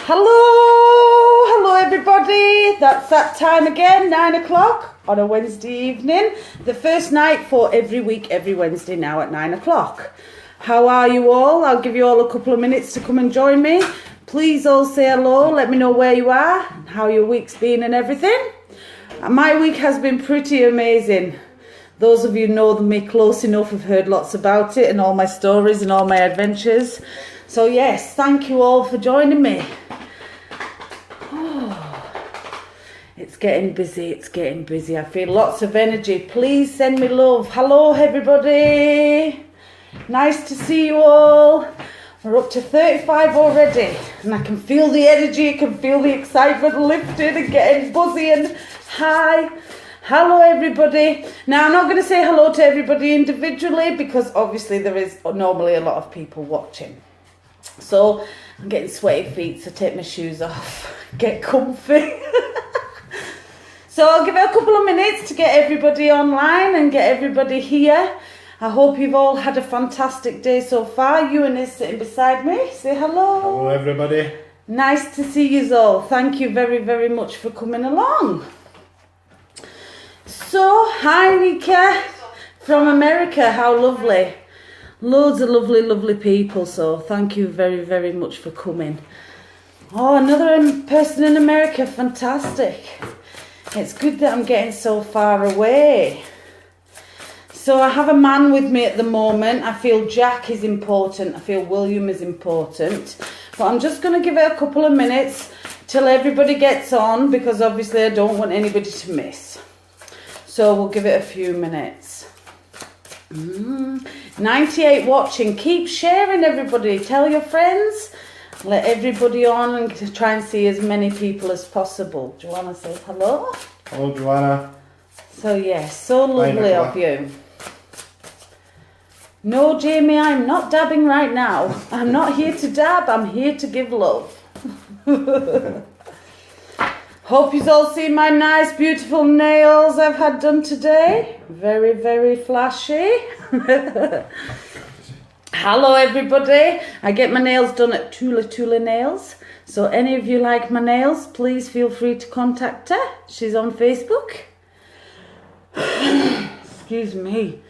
Hello everybody, that's that time again, 9 o'clock on a Wednesday evening, the first night for every week, every Wednesday now at 9 o'clock. How are you all? I'll give you all a couple of minutes to come and join me. Please all say hello, let me know where you are, and how your week's been and everything. My week has been pretty amazing. Those of you who know me close enough have heard lots about it and all my stories and all my adventures. So yes, thank you all for joining me. It's getting busy, it's getting busy. I feel lots of energy. Please send me love. Hello everybody. Nice to see you all. We're up to 35 already and I can feel the energy, I can feel the excitement lifting and getting buzzy and high. Hello everybody. Now I'm not going to say hello to everybody individually because obviously there is normally a lot of people watching. So I'm getting sweaty feet, so take my shoes off, get comfy. So I'll give it a couple of minutes to get everybody online and get everybody here. I hope you've all had a fantastic day so far. Ewan is sitting beside me. Say hello. Hello everybody. Nice to see you all. Thank you very, very much for coming along. So, hi Nika from America. How lovely. Loads of lovely, lovely people. So thank you very, very much for coming. Oh, another person in America. Fantastic. It's good that I'm getting so far away. So I have a man with me at the moment. I feel Jack is important. I feel William is important. But I'm just going to give it a couple of minutes till everybody gets on because obviously I don't want anybody to miss. So we'll give it a few minutes. 98 watching. Keep sharing everybody. Tell your friends. Let everybody on and try and see as many people as possible. Joanna says hello. Hello, Joanna. So yes, so lovely of you. No, Jamie, I'm not dabbing right now. I'm not here to dab. I'm here to give love. Hope you've all seen my nice, beautiful nails I've had done today. Very, very flashy. Hello everybody, I get my nails done at Tula Nails, so any of you like my nails, please feel free to contact her. She's on Facebook. Excuse me,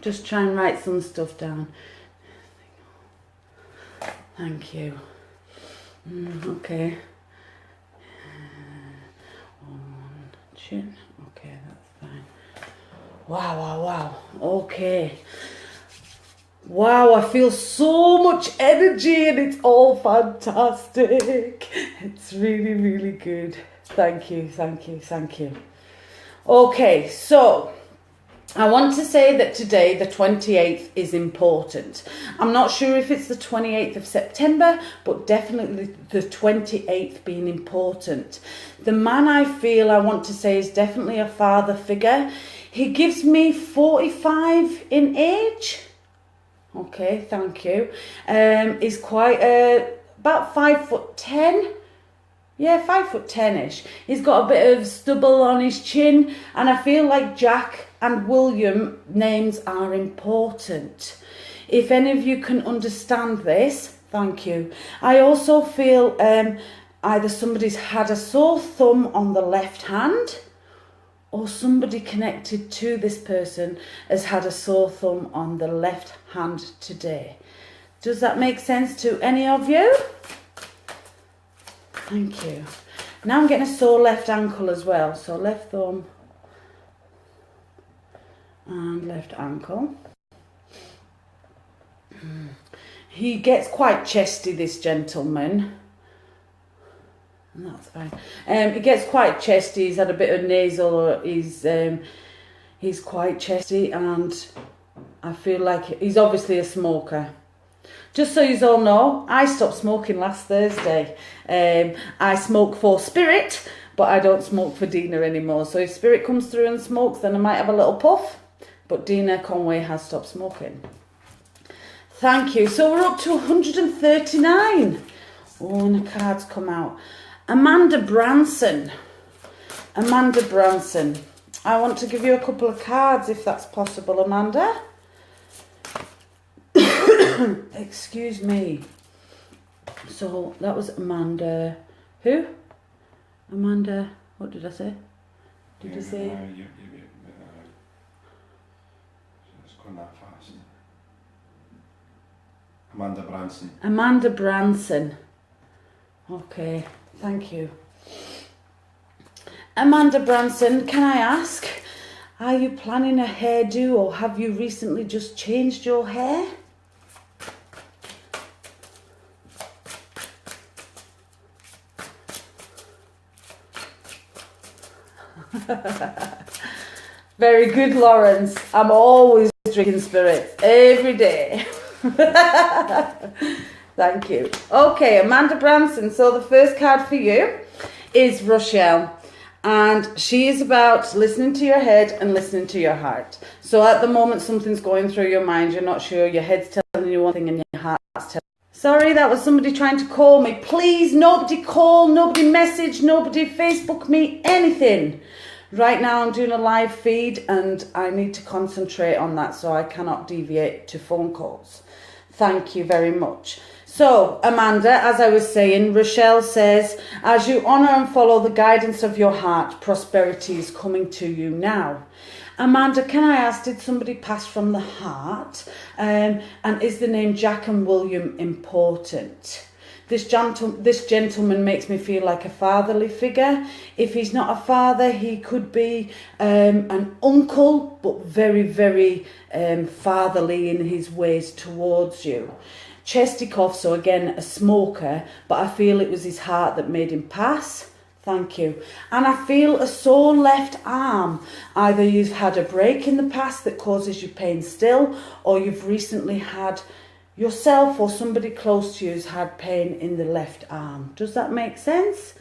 just try and write some stuff down. Thank you. Okay. On chin, okay, that's fine. Wow, okay. Wow, I feel so much energy and it's all fantastic. It's really, really good. Thank you. Okay, so I want to say that today, the 28th, is important. I'm not sure if it's the 28th of September, but definitely the 28th being important. The man I feel I want to say is definitely a father figure. He gives me 45 in age. Okay, thank you. He's quite about 5'10". Yeah, 5'10"-ish. He's got a bit of stubble on his chin, and I feel like Jack and William names are important. If any of you can understand this, thank you. I also feel either somebody's had a sore thumb on the left hand, or somebody connected to this person has had a sore thumb on the left hand today. Does that make sense to any of you? Thank you. Now I'm getting a sore left ankle as well. So left thumb and left ankle. He gets quite chesty, this gentleman. That's fine. He gets quite chesty. He's had a bit of nasal. He's quite chesty, and I feel like he's obviously a smoker. Just so you all know, I stopped smoking last Thursday. I smoke for Spirit, but I don't smoke for Dina anymore. So if Spirit comes through and smokes, then I might have a little puff. But Dina Conway has stopped smoking. Thank you. So we're up to 139. Oh, and the cards come out. Amanda Branson. I want to give you a couple of cards if that's possible, Amanda. Excuse me. So that was Amanda. Who? Amanda. What did I say? Did you say? It's going that fast. Amanda Branson. Amanda Branson. Okay, thank you. Amanda Branson, can I ask, are you planning a hairdo or have you recently just changed your hair? Very good, Lawrence. I'm always drinking spirits every day. Thank you. Okay, Amanda Branson. So the first card for you is Rochelle. And she is about listening to your head and listening to your heart. So at the moment, something's going through your mind. You're not sure. Your head's telling you one thing and your heart's telling you. Sorry, that was somebody trying to call me. Please, nobody call, nobody message, nobody Facebook me, anything. Right now I'm doing a live feed and I need to concentrate on that, so I cannot deviate to phone calls. Thank you very much. So, Amanda, as I was saying, Rochelle says, as you honour and follow the guidance of your heart, prosperity is coming to you now. Amanda, can I ask, did somebody pass from the heart? And is the name Jack and William important? This gentleman makes me feel like a fatherly figure. If he's not a father, he could be an uncle, but very, very fatherly in his ways towards you. Chestikov, so again, a smoker, but I feel it was his heart that made him pass. Thank you. And I feel a sore left arm. Either you've had a break in the past that causes you pain still, or you've recently had yourself or somebody close to you has had pain in the left arm. Does that make sense?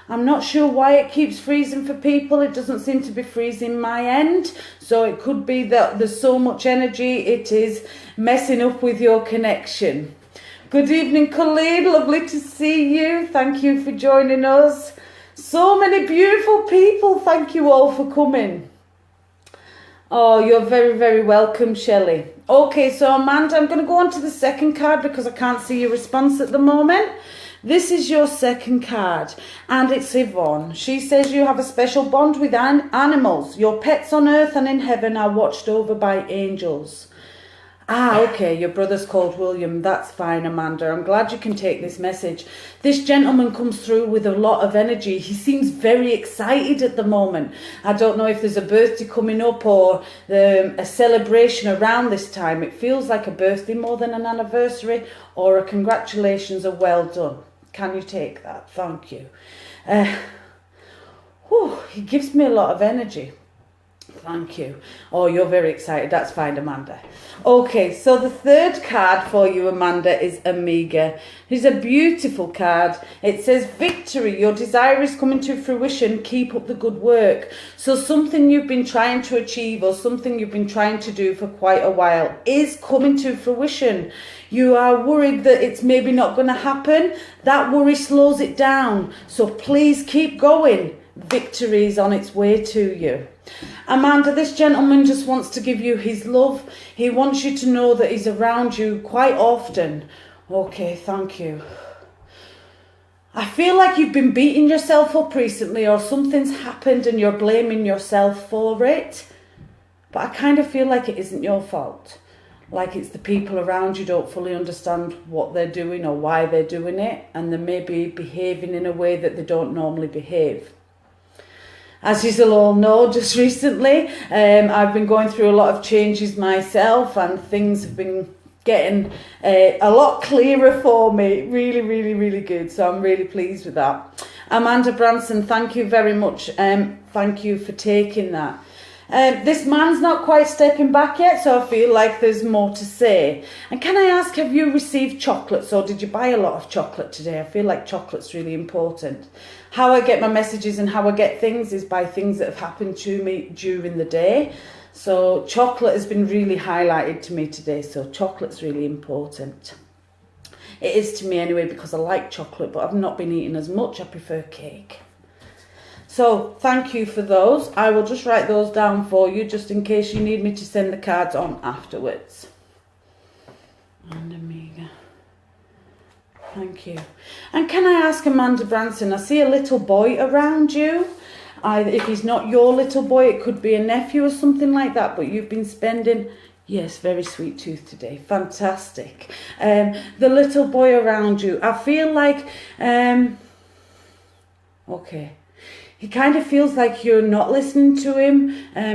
I'm not sure why it keeps freezing for people. It doesn't seem to be freezing my end. So it could be that there's so much energy it is messing up with your connection. Good evening, Khalid. Lovely to see you. Thank you for joining us. So many beautiful people. Thank you all for coming. Oh, you're very, very welcome, Shelley. Okay, so Amanda, I'm going to go on to the second card because I can't see your response at the moment. This is your second card, and it's Yvonne. She says you have a special bond with animals. Your pets on earth and in heaven are watched over by angels. Ah, okay, your brother's called William. That's fine, Amanda. I'm glad you can take this message. This gentleman comes through with a lot of energy. He seems very excited at the moment. I don't know if there's a birthday coming up or a celebration around this time. It feels like a birthday more than an anniversary, or a congratulations, a well done. Can you take that? Thank you. He gives me a lot of energy. Thank you. Oh, you're very excited. That's fine, Amanda. Okay, so the third card for you, Amanda, is Amiga. It's a beautiful card. It says, victory. Your desire is coming to fruition. Keep up the good work. So something you've been trying to achieve or something you've been trying to do for quite a while is coming to fruition. You are worried that it's maybe not going to happen. That worry slows it down. So please keep going. Victory is on its way to you. Amanda, this gentleman just wants to give you his love. He wants you to know that he's around you quite often. Okay, thank you. I feel like you've been beating yourself up recently, or something's happened and you're blaming yourself for it. But I kind of feel like it isn't your fault. Like it's the people around you don't fully understand what they're doing or why they're doing it, and they may be behaving in a way that they don't normally behave. As you all know, just recently, I've been going through a lot of changes myself, and things have been getting a lot clearer for me. Really, really, really good. So I'm really pleased with that. Amanda Branson, thank you very much. Thank you for taking that. This man's not quite stepping back yet, so I feel like there's more to say. And can I ask, have you received chocolates, or did you buy a lot of chocolate today? I feel like chocolate's really important. How I get my messages and how I get things is by things that have happened to me during the day. So chocolate has been really highlighted to me today, so chocolate's really important. It is to me anyway, because I like chocolate, but I've not been eating as much. I prefer cake. So thank you for those. I will just write those down for you just in case you need me to send the cards on afterwards. And Amiga. Thank you. And can I ask Amanda Branson, I see a little boy around you. If he's not your little boy, it could be a nephew or something like that, but you've been spending... Yes, very sweet tooth today. Fantastic. The little boy around you, I feel like... okay. He kind of feels like you're not listening to him.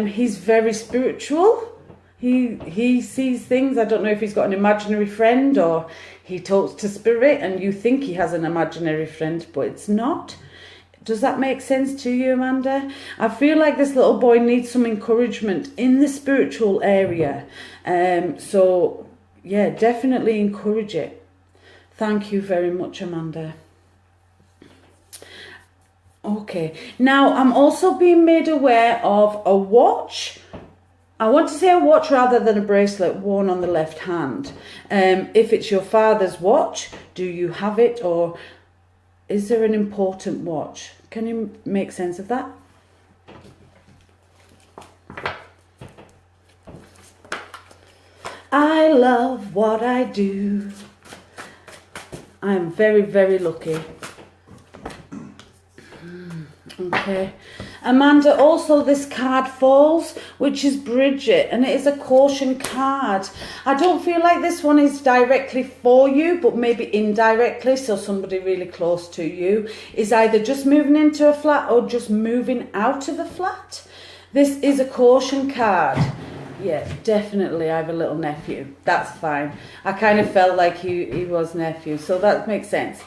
He's very spiritual. He sees things. I don't know if he's got an imaginary friend or he talks to spirit and you think he has an imaginary friend, but it's not. Does that make sense to you, Amanda? I feel like this little boy needs some encouragement in the spiritual area. So, yeah, definitely encourage it. Thank you very much, Amanda. Okay, now I'm also being made aware of a watch. I want to say a watch rather than a bracelet worn on the left hand. If it's your father's watch, do you have it, or is there an important watch? Can you make sense of that? I love what I do. I'm very, very lucky. Okay. Amanda, also this card falls, which is Bridget, and it is a caution card. I don't feel like this one is directly for you, but maybe indirectly, so somebody really close to you is either just moving into a flat or just moving out of a flat. This is a caution card. Yeah, definitely I have a little nephew. That's fine. I kind of felt like he was nephew, so that makes sense.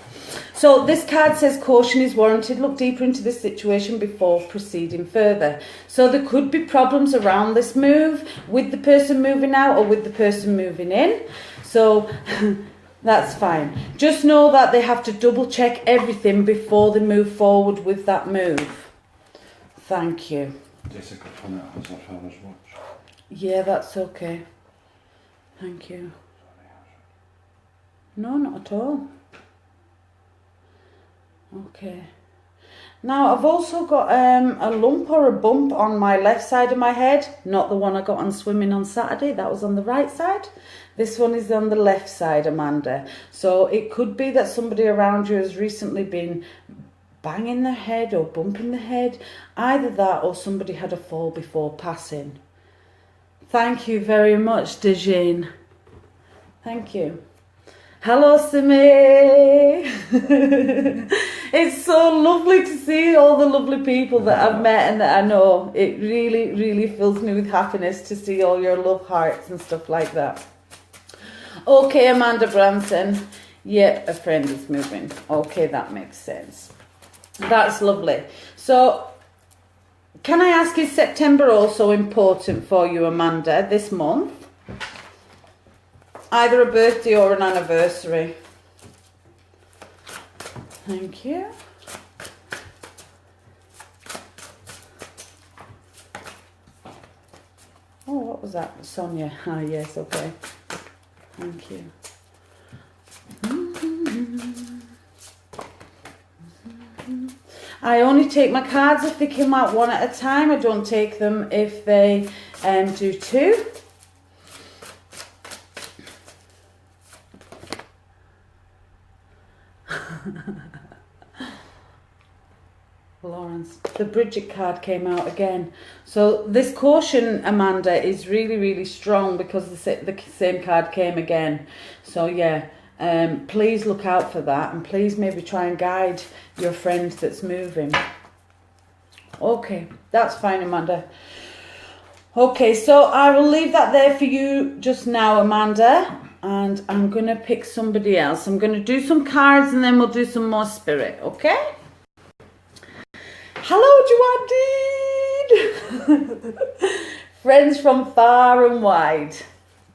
So this card says caution is warranted. Look deeper into this situation before proceeding further. So there could be problems around this move with the person moving out or with the person moving in. So that's fine. Just know that they have to double check everything before they move forward with that move. Thank you. Jessica Funnett has her father's watch. Yeah, that's okay. Thank you. No, not at all. Okay. Now I've also got a lump or a bump on my left side of my head. Not the one I got on swimming on Saturday. That was on the right side. This one is on the left side, Amanda. So it could be that somebody around you has recently been banging their head or bumping their head. Either that or somebody had a fall before passing. Thank you very much, Dejane. Thank you. Hello, Simi. It's so lovely to see all the lovely people that I've met and that I know. It really, really fills me with happiness to see all your love hearts and stuff like that. Okay, Amanda Branson. Yep, a friend is moving. Okay, that makes sense. That's lovely. So, can I ask, is September also important for you, Amanda, this month? Either a birthday or an anniversary. Thank you. Oh, what was that? Sonia. Ah, yes, okay. Thank you. I only take my cards if they come out one at a time. I don't take them if they do two. Lawrence, the Bridget card came out again. So this caution, Amanda, is really, really strong because the same card came again. So yeah, please look out for that and please maybe try and guide your friend that's moving. Okay, that's fine, Amanda. Okay, so I will leave that there for you just now, Amanda. And I'm going to pick somebody else. I'm going to do some cards and then we'll do some more spirit, okay? Hello, Joanne. Friends from far and wide.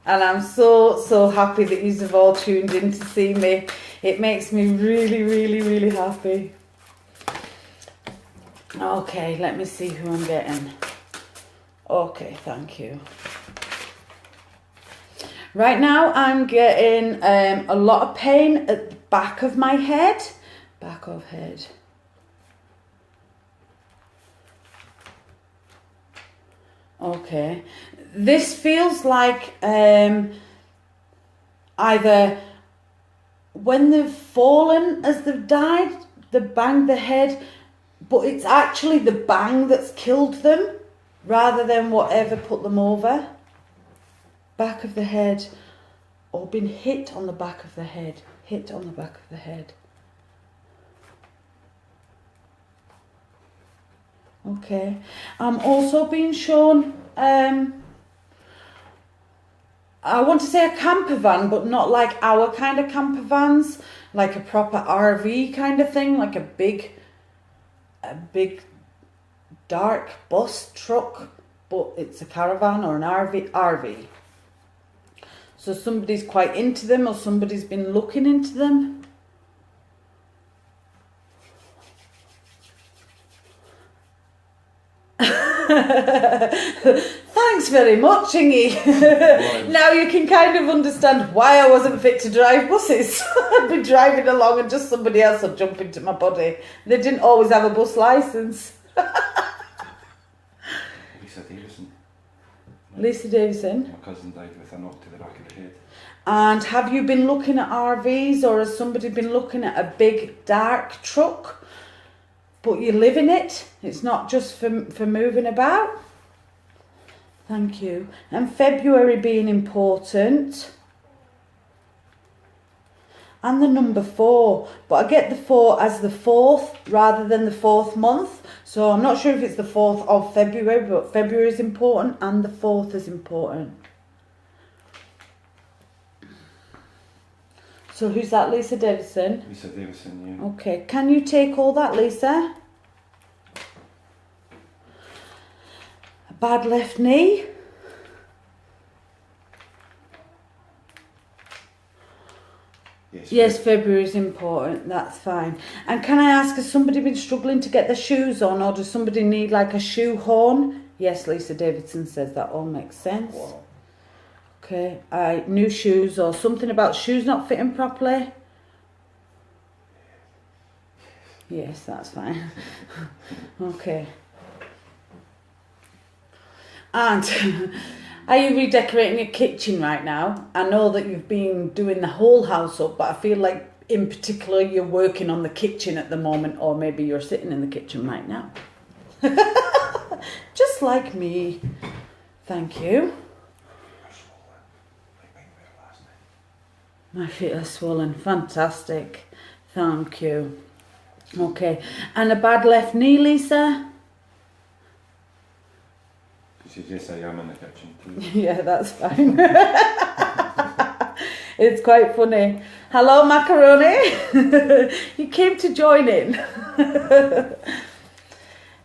And I'm so happy that you've all tuned in to see me. It makes me really, really, really happy. Okay, let me see who I'm getting. Okay, thank you. Right now I'm getting a lot of pain at the back of my head. Back of head. Okay. This feels like either when they've fallen as they've died, they banged the head, but it's actually the bang that's killed them rather than whatever put them over. Back of the head, or been hit on the back of the head. Hit on the back of the head. Okay. I'm also being shown, I want to say a camper van, but not like our kind of camper vans, like a proper RV kind of thing, like a big dark bus truck, but it's a caravan or an RV. So somebody's quite into them, or somebody's been looking into them. Thanks very much, Ingy. Now you can kind of understand why I wasn't fit to drive buses. I'd be driving along and just somebody else would jump into my body. They didn't always have a bus licence. Lisa Davison. Lisa Davison. My cousin died with a knock to the back of the head. And have you been looking at RVs, or has somebody been looking at a big dark truck? But you live in it. It's not just for moving about. Thank you. And February being important. And the number 4. But I get the 4 as the 4th rather than the 4th month. So I'm not sure if it's the 4th of February, but February is important and the 4th is important. So who's that, Lisa Davison? Lisa Davison, yeah. Okay, can you take all that, Lisa? A bad left knee. Yes, February is important, that's fine. And can I ask, has somebody been struggling to get their shoes on, or does somebody need like a shoe horn? Yes, Lisa Davidson says that all makes sense. Wow. Okay, new shoes or something about shoes not fitting properly? Yes, that's fine. Okay. And are you redecorating your kitchen right now? I know that you've been doing the whole house up, but I feel like in particular you're working on the kitchen at the moment, or maybe you're sitting in the kitchen right now. Just like me. Thank you. My feet are swollen. Fantastic. Thank you. Okay. And a bad left knee, Lisa? She says, yes, I am in the kitchen too. Yeah, that's fine. It's quite funny. Hello, Macaroni. You came to join in.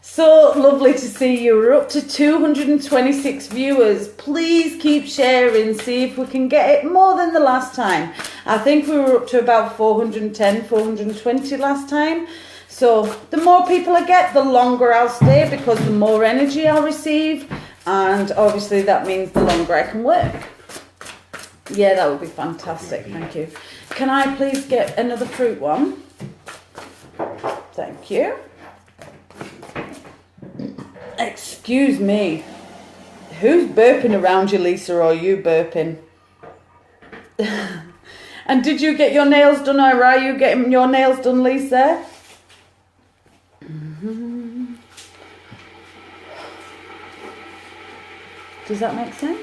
So lovely to see you. We're up to 226 viewers. Please keep sharing. See if we can get it more than the last time. I think we were up to about 410, 420 last time. So the more people I get, the longer I'll stay, because the more energy I'll receive. And obviously that means the longer I can work. Yeah, that would be fantastic. Thank you. Can I please get another fruit one? Thank you. Excuse me. Who's burping around you, Lisa, or are you burping? And did you get your nails done, or are you getting your nails done, Lisa? Does that make sense?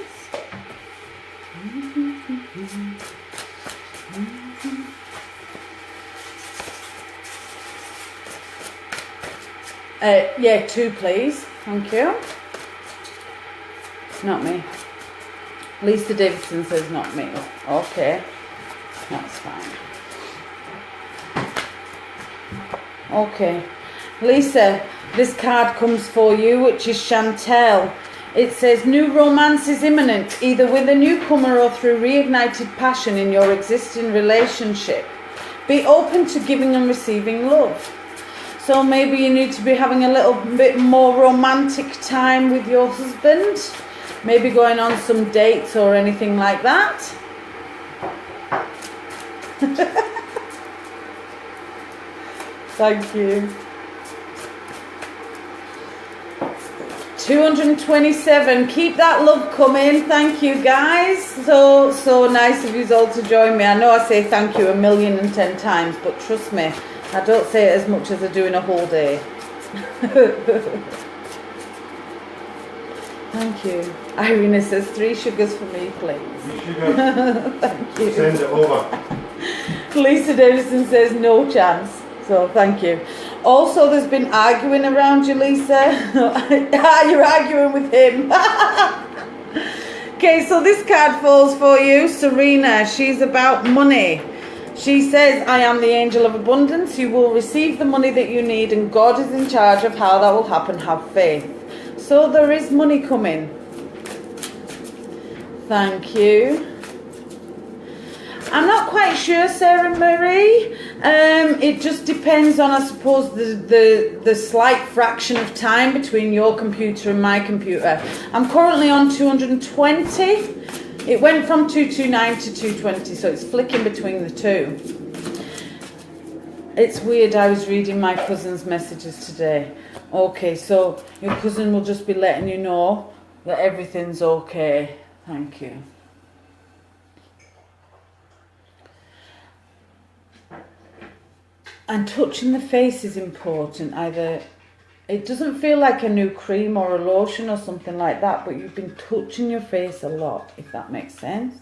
Yeah, 2 please. Thank you. Not me. Lisa Davidson says not me. Okay. That's fine. Okay. Lisa, this card comes for you, which is Chantel. It says, new romance is imminent, either with a newcomer or through reignited passion in your existing relationship. Be open to giving and receiving love. So maybe you need to be having a little bit more romantic time with your husband. Maybe going on some dates or anything like that. Thank you. 227. Keep that love coming. Thank you, guys. So nice of you all to join me. I know I say thank you 1,010 times, but trust me, I don't say it as much as I do in a whole day. Thank you. Irina says 3 sugars for me, please. 3 sugar. Thank you. Send it over. Lisa Davison says no chance. So thank you. Also, there's been arguing around you, Lisa. You're arguing with him. Okay, so this card falls for you, Serena. She's about money. She says, I am the angel of abundance. You will receive the money that you need, and God is in charge of how that will happen. Have faith. So there is money coming. Thank you. I'm not quite sure, Sarah Marie. It just depends on, I suppose, the slight fraction of time between your computer and my computer. I'm currently on 220. It went from 229 to 220, so it's flicking between the two. It's weird, I was reading my cousin's messages today. Okay, so your cousin will just be letting you know that everything's okay. Thank you. And touching the face is important. Either it doesn't feel like a new cream or a lotion or something like that, but you've been touching your face a lot, if that makes sense.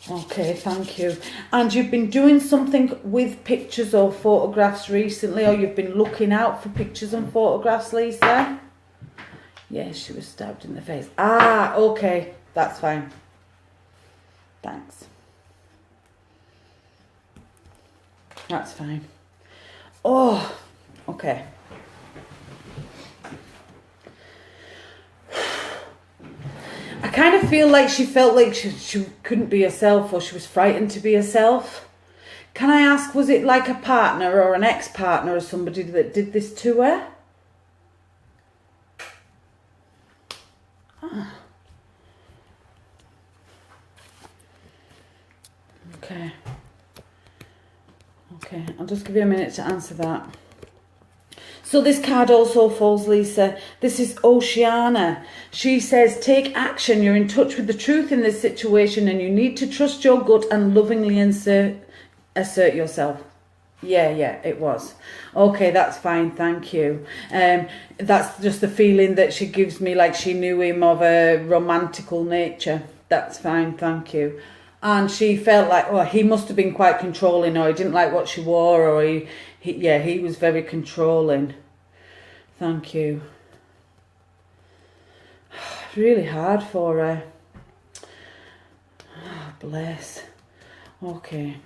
Okay, thank you. And you've been doing something with pictures or photographs recently, or you've been looking out for pictures and photographs, Lisa? Yes, she was stabbed in the face. Ah, okay, that's fine. Thanks. That's fine. Oh, okay. I kind of feel like she felt like she couldn't be herself, or she was frightened to be herself. Can I ask, was it like a partner or an ex-partner or somebody that did this to her? Ah. Okay. Okay, I'll just give you a minute to answer that. So this card also falls, Lisa. This is Oceana. She says, take action. You're in touch with the truth in this situation, and you need to trust your gut and lovingly assert yourself. Yeah, it was. Okay, that's fine. Thank you. That's just the feeling that she gives me, like she knew him of a romantical nature. That's fine. Thank you. And she felt like, oh, he must have been quite controlling, or he didn't like what she wore, or he was very controlling. Thank you. Really hard for her. Oh, bless. Okay.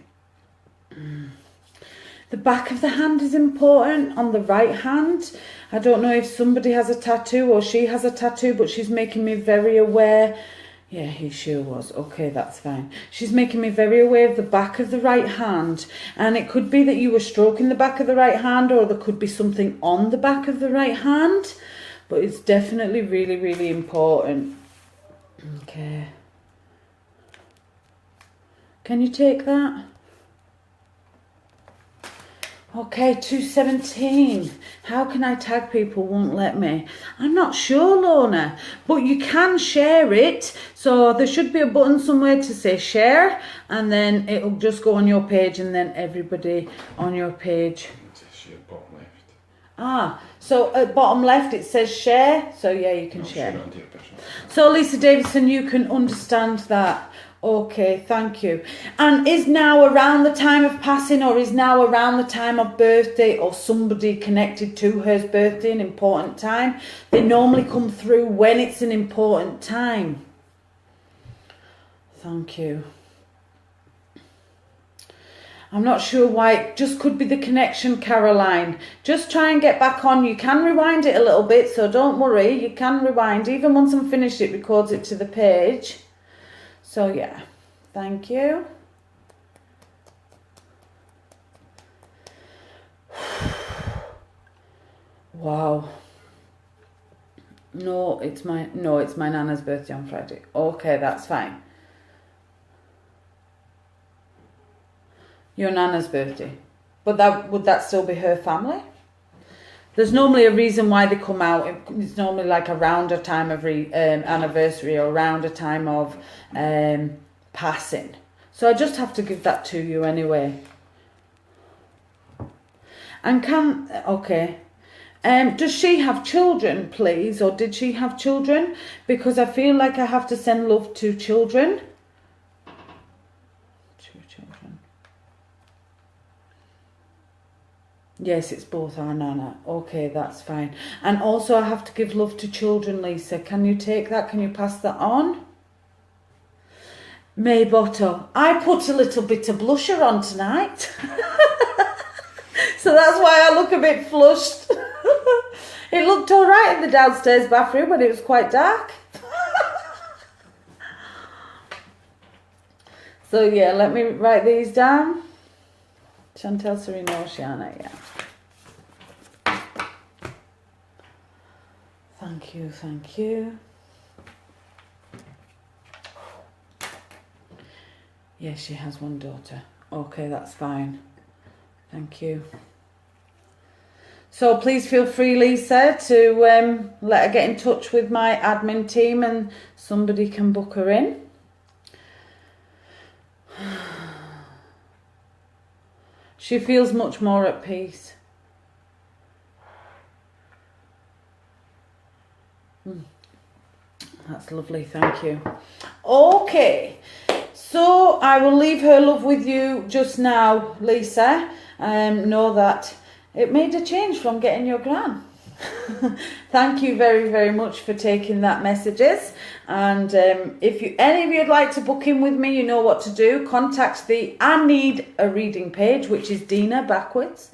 The back of the hand is important on the right hand. I don't know if somebody has a tattoo or she has a tattoo, but she's making me very aware. Yeah, he sure was. Okay, that's fine. She's making me very aware of the back of the right hand. And it could be that you were stroking the back of the right hand, or there could be something on the back of the right hand. But it's definitely really, really important. Okay. Can you take that? Okay, 217. How can I tag people? Won't let me. I'm not sure, Lorna, but you can share it. So there should be a button somewhere to say share, and then it'll just go on your page, and then everybody on your page. Share bottom left. Ah, so at bottom left it says share. So yeah, you can share. Share it onto your picture. So Lisa Davidson, you can understand that. Okay, thank you. And is now around the time of passing, or is now around the time of birthday, or somebody connected to her birthday an important time? They normally come through when it's an important time. Thank you. I'm not sure why. It just could be the connection, Caroline. Just try and get back on. You can rewind it a little bit, so don't worry. You can rewind. Even once I'm finished, it records it to the page. So yeah, thank you. Wow. No, it's my Nana's birthday on Friday. Okay, that's fine. Your Nana's birthday. But would that still be her family? There's normally a reason why they come out. It's normally like around a time of anniversary or around a time of passing. So I just have to give that to you anyway. And does she have children, please? Or did she have children? Because I feel like I have to send love to children. 2 children. Yes, it's both our Nana. Okay, that's fine. And also I have to give love to children, Lisa. Can you take that? Can you pass that on? May Botto. I put a little bit of blusher on tonight. So that's why I look a bit flushed. It looked all right in the downstairs bathroom, but it was quite dark. So yeah, let me write these down. Chantel, Serena, Oceana, yeah. Thank you, thank you. Yes, she has one daughter. Okay, that's fine. Thank you. So please feel free, Lisa, to let her get in touch with my admin team and somebody can book her in. She feels much more at peace. That's lovely, thank you. Okay, so I will leave her love with you just now, Lisa. Know that it made a change from getting your gran. Thank you very, very much for taking that messages. And if any of you'd like to book in with me, you know what to do. Contact the I Need a Reading page, which is Dina backwards.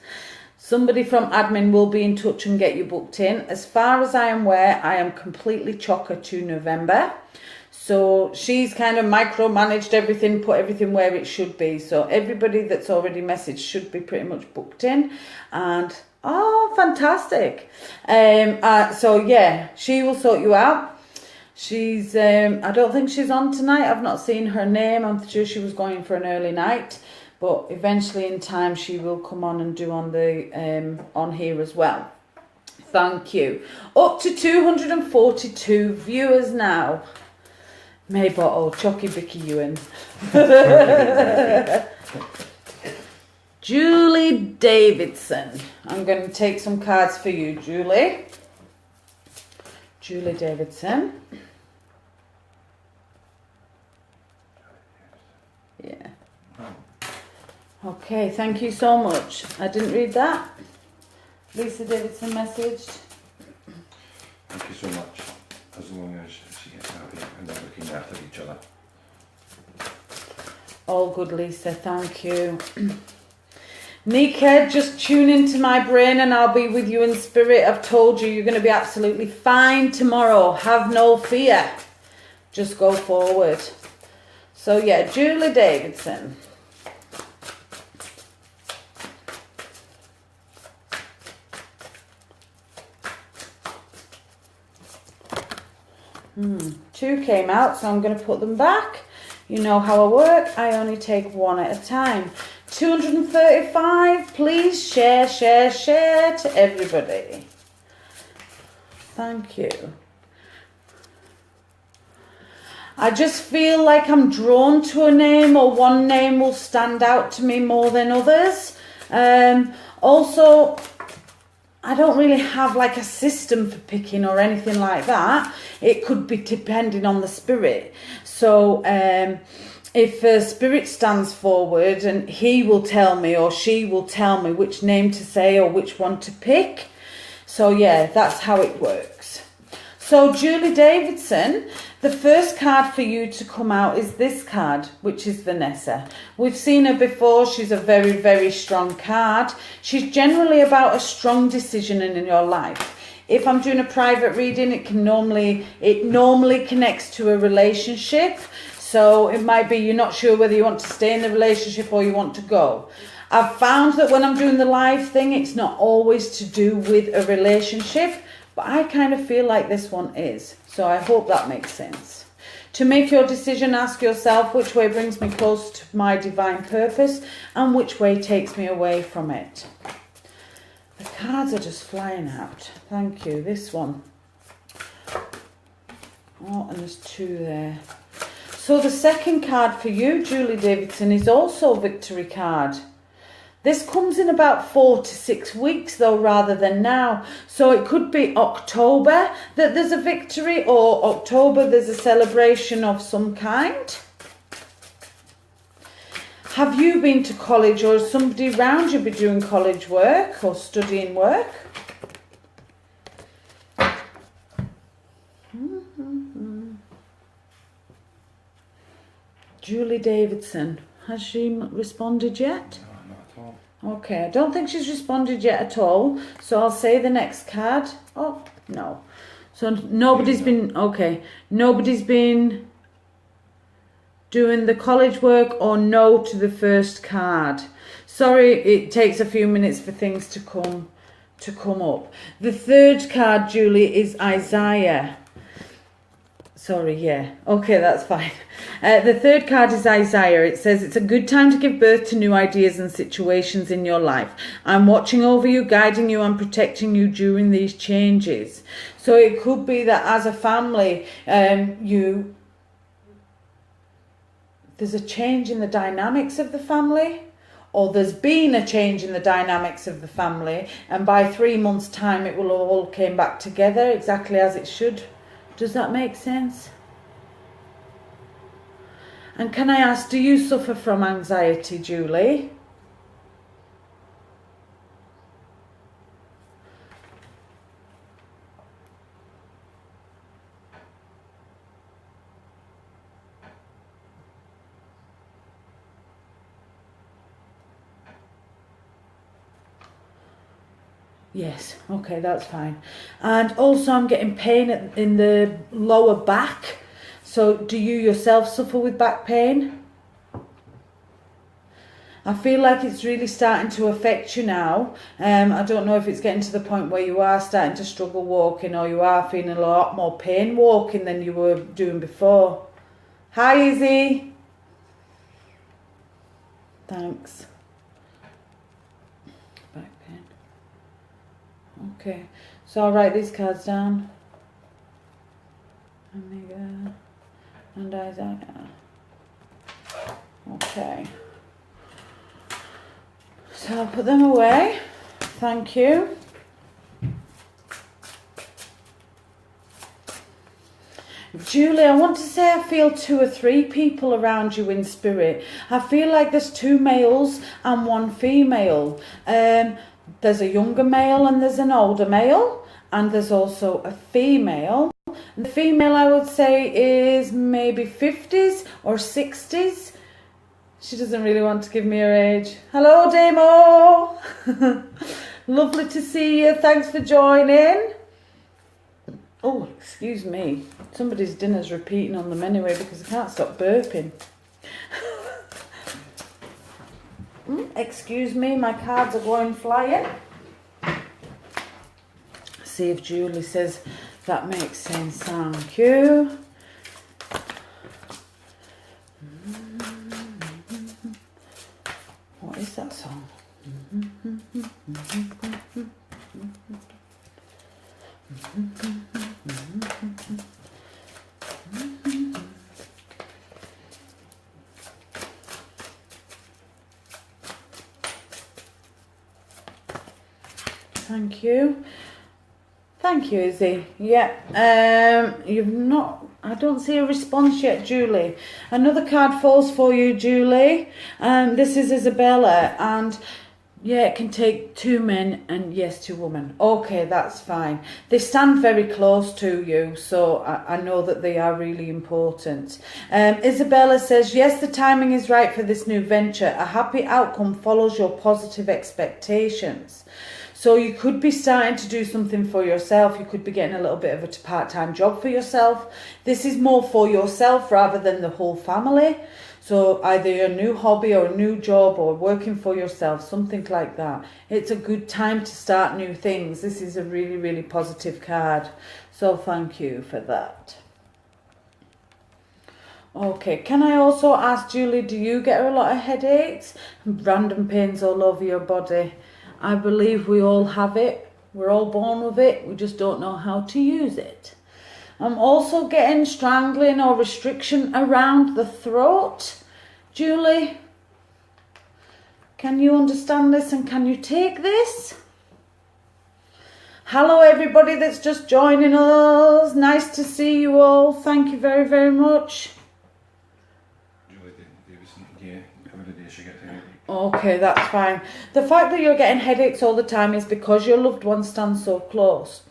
Somebody from admin will be in touch and get you booked in. As far as I am aware, I am completely chocker to November. So she's kind of micromanaged everything, put everything where it should be. So everybody that's already messaged should be pretty much booked in. And oh, fantastic. So yeah, she will sort you out. She's, I don't think she's on tonight. I've not seen her name. I'm sure she was going for an early night. But eventually in time she will come on and do on the on here as well. Thank you. Up to 242 viewers now. May Bottle, Chocky Bicky Ewan. Julie Davidson. I'm going to take some cards for you, Julie. Julie Davidson. Yeah. Okay, thank you so much. I didn't read that. Lisa Davidson messaged. Thank you so much. As long as she gets happy and they're looking after each other. All good, Lisa, thank you. Nika, just tune into my brain and I'll be with you in spirit. I've told you, you're going to be absolutely fine tomorrow. Have no fear. Just go forward. So yeah, Julie Davidson. Two came out, so I'm going to put them back. You know how I work. I only take one at a time. 235. Please share to everybody. Thank you. I just feel like I'm drawn to a name, or one name will stand out to me more than others. Also, I don't really have like a system for picking or anything like that. It could be depending on the spirit. So if a spirit stands forward and he will tell me or she will tell me which name to say or which one to pick. So yeah, that's how it works. So Julie Davidson, the first card for you to come out is this card, which is Vanessa. We've seen her before. She's a very, very strong card. She's generally about a strong decision in your life. If I'm doing a private reading, it normally connects to a relationship. So it might be you're not sure whether you want to stay in the relationship or you want to go. I've found that when I'm doing the live thing, it's not always to do with a relationship. But I kind of feel like this one is. So I hope that makes sense. To make your decision, ask yourself which way brings me close to my divine purpose and which way takes me away from it. The cards are just flying out. Thank you. This one. Oh, and there's two there. So the second card for you, Julie Davidson, is also a victory card. This comes in about 4 to 6 weeks though, rather than now. So it could be October that there's a victory, or October there's a celebration of some kind. Have you been to college, or has somebody around you been doing college work or studying work? Julie Davidson, has she responded yet? No, not at all. Okay, I don't think she's responded yet at all. So I'll say the next card. Oh, no. So nobody's been, okay, nobody's been doing the college work, or no to the first card. Sorry, it takes a few minutes for things to come up. The third card, Julie, is Isaiah. Sorry, yeah. Okay, that's fine. The third card is Isaiah. It says, it's a good time to give birth to new ideas and situations in your life. I'm watching over you, guiding you and protecting you during these changes. So it could be that as a family, there's a change in the dynamics of the family, or there's been a change in the dynamics of the family, and by 3 months' time it will all came back together exactly as it should. Does that make sense? And can I ask, do you suffer from anxiety, Julie? Yes, okay, that's fine. And also I'm getting pain in the lower back. So do you yourself suffer with back pain? I feel like it's really starting to affect you now. I don't know if it's getting to the point where you are starting to struggle walking, or you are feeling a lot more pain walking than you were doing before. Hi, Izzy. Thanks. Back pain. Okay, so I'll write these cards down. Omega and Isaiah. Okay. So I'll put them away. Thank you. Julie, I want to say I feel 2 or 3 people around you in spirit. I feel like there's 2 males and 1 female. There's a younger male and there's an older male, and there's also a female. The female, I would say, is maybe 50s or 60s. She doesn't really want to give me her age. Hello, Damo. Lovely to see you. Thanks for joining. Oh, excuse me. Somebody's dinner's repeating on them anyway because I can't stop burping. Excuse me, my cards are going flying. See if Julie says that makes sense. Thank you. What is that song? Thank you. Thank you, Izzy. Yeah, you've not, I don't see a response yet, Julie. Another card falls for you, Julie. This is Isabella, and yeah, it can take 2 men and yes, 2 women. Okay, that's fine. They stand very close to you, so I know that they are really important. Isabella says, yes, the timing is right for this new venture. A happy outcome follows your positive expectations. So you could be starting to do something for yourself. You could be getting a little bit of a part-time job for yourself. This is more for yourself rather than the whole family. So either a new hobby or a new job or working for yourself, something like that. It's a good time to start new things. This is a really, really positive card. So thank you for that. Okay, can I also ask Julie, do you get a lot of headaches and random pains all over your body? I believe we all have it. We're all born with it. We just don't know how to use it. I'm also getting strangling or restriction around the throat. Julie, can you understand this and can you take this? Hello everybody that's just joining us. Nice to see you all. Thank you very, very much. Julie Davidson, yeah, every day she gets headache. Okay, that's fine. The fact that you're getting headaches all the time is because your loved one stands so close.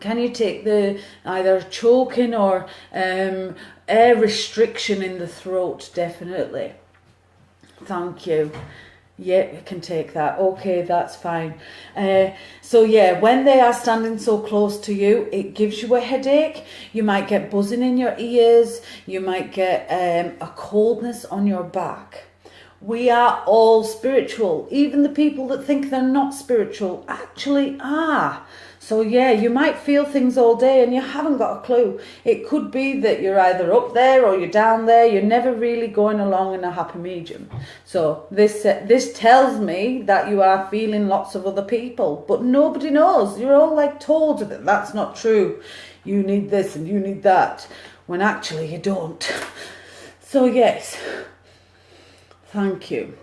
Can you take the either choking or air restriction in the throat? Definitely. Thank you. Yeah, you can take that. Okay, that's fine. So yeah, when they are standing so close to you, it gives you a headache. You might get buzzing in your ears. You might get a coldness on your back. We are all spiritual. Even the people that think they're not spiritual actually are. So yeah, you might feel things all day and you haven't got a clue. It could be that you're either up there or you're down there. You're never really going along in a happy medium. So this tells me that you are feeling lots of other people, but nobody knows. You're all like told that that's not true. You need this and you need that, when actually you don't. So yes, thank you.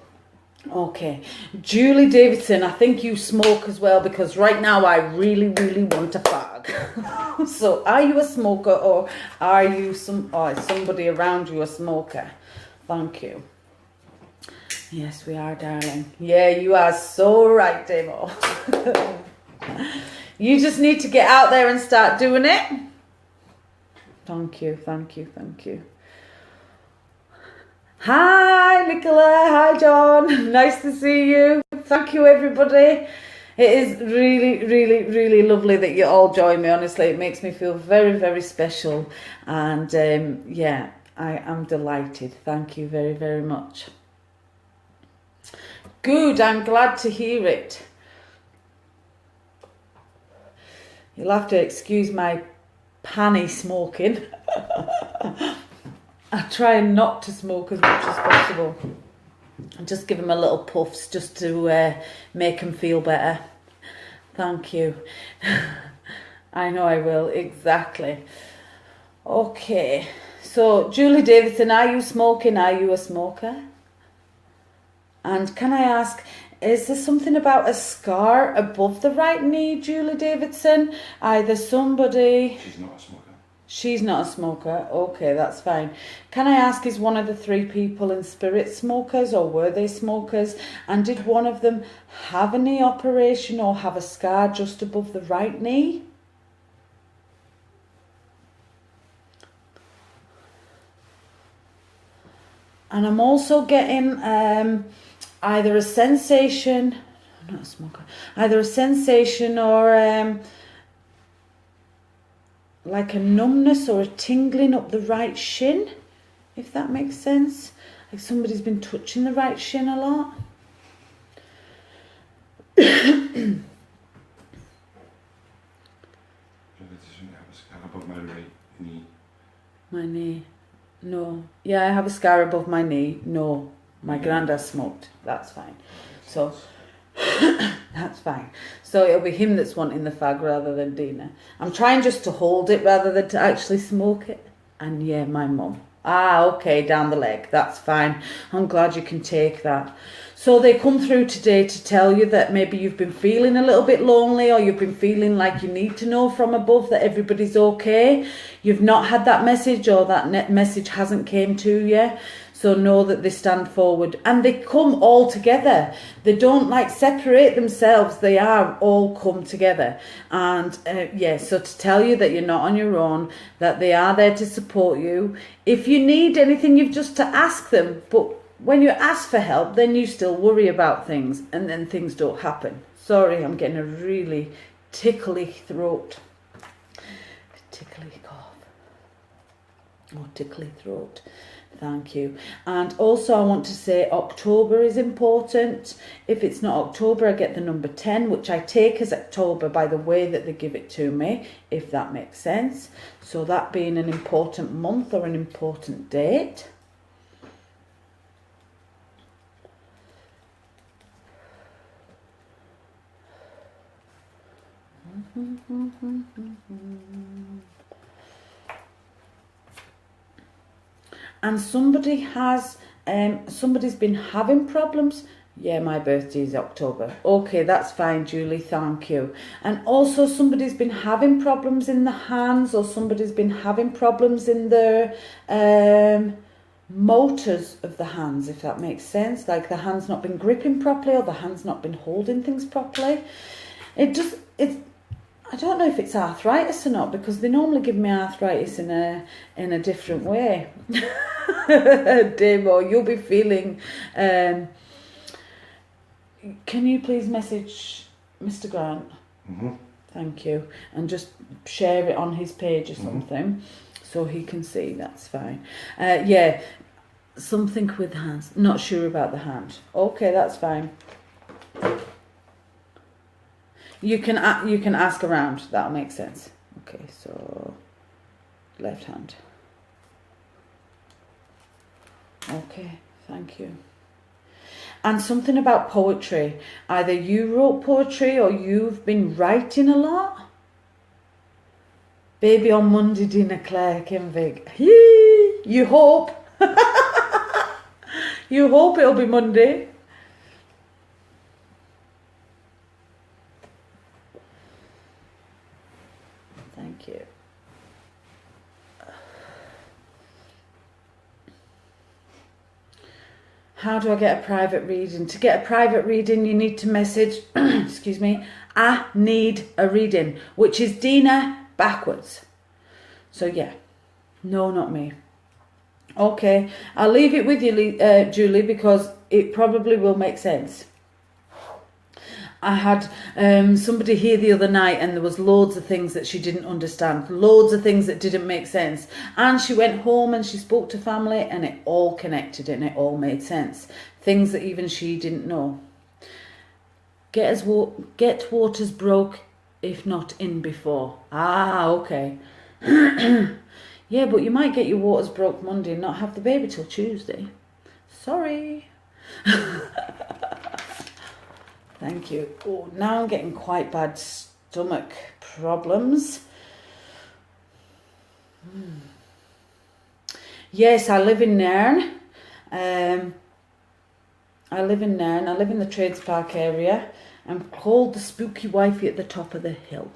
Okay, Julie Davidson, I think you smoke as well, because right now I really, really want a fag. So are you a smoker, or are you or is somebody around you a smoker? Thank you. Yes, we are, darling. Yeah, you are so right, Demo. You just need to get out there and start doing it. Thank you, thank you, thank you. Hi Nicola, hi John, nice to see you. Thank you everybody. It is really, really, really lovely that you all join me, honestly. It makes me feel very, very special, and yeah, I am delighted. Thank you very, very much. Good, I'm glad to hear it. You'll have to excuse my panny smoking. I try not to smoke as much as possible. And just give them a little puffs just to make them feel better. Thank you. I know I will, exactly. Okay, so Julie Davidson, are you smoking? Are you a smoker? And can I ask, is there something about a scar above the right knee, Julie Davidson? Either somebody... She's not a smoker. She's not a smoker. Okay, that's fine. Can I ask, is one of the three people in spirit smokers, or were they smokers? And did one of them have a knee operation or have a scar just above the right knee? And I'm also getting either a sensation, not a smoker, either a sensation or like a numbness or a tingling up the right shin, if that makes sense. Like somebody's been touching the right shin a lot. Above my right knee. My knee. No. Yeah, I have a scar above my knee. No. My granddad smoked. That's fine. So that's fine. So it'll be him that's wanting the fag rather than Dina. I'm trying just to hold it rather than to actually smoke it. And yeah, my mum. Ah, okay, down the leg. That's fine. I'm glad you can take that. So they come through today to tell you that maybe you've been feeling a little bit lonely, or you've been feeling like you need to know from above that everybody's okay. You've not had that message, or that message hasn't came to you. So know that they stand forward, and they come all together. They don't like separate themselves. They are all come together. And yeah, so to tell you that you're not on your own, that they are there to support you. If you need anything, you've just to ask them. But when you ask for help, then you still worry about things, and then things don't happen. Sorry, I'm getting a really tickly throat. Tickly cough. Or tickly throat. Thank you. And also I want to say October is important. If it's not October, I get the number 10, which I take as October by the way that they give it to me, if that makes sense. So that being an important month or an important date. And somebody has, somebody's been having problems. Yeah, my birthday is October. Okay, that's fine, Julie, thank you. And also somebody's been having problems in the hands, or somebody's been having problems in their motors of the hands, if that makes sense. Like the hand's not been gripping properly, or the hand's not been holding things properly. I don't know if it's arthritis or not, because they normally give me arthritis in a different way. Demo, you'll be feeling... can you please message Mr. Grant? Mm-hmm. Thank you. And just share it on his page or something, so he can see. That's fine. Yeah, something with hands. Not sure about the hand. Okay, that's fine. You can ask around. That'll make sense. Okay, so left hand. Okay, thank you. And something about poetry. Either you wrote poetry or you've been writing a lot. Baby on Monday dinner, Claire Kinvig. You hope. You hope it'll be Monday. Thank you. How do I get a private reading? To get a private reading, you need to message, excuse me, I need a reading, which is Dina backwards. So yeah, no, not me. Okay, I'll leave it with you, Julie, because it probably will make sense. I had somebody here the other night, and there was loads of things that she didn't understand, loads of things that didn't make sense. And she went home and she spoke to family, and it all connected and it all made sense. Things that even she didn't know. Get waters broke, if not in before. Ah, okay. Yeah, but you might get your waters broke Monday and not have the baby till Tuesday. Sorry. Thank you. Oh, now I'm getting quite bad stomach problems. Yes, I live in Nairn. I live in the Trades Park area. I'm called the spooky wifey at the top of the hill.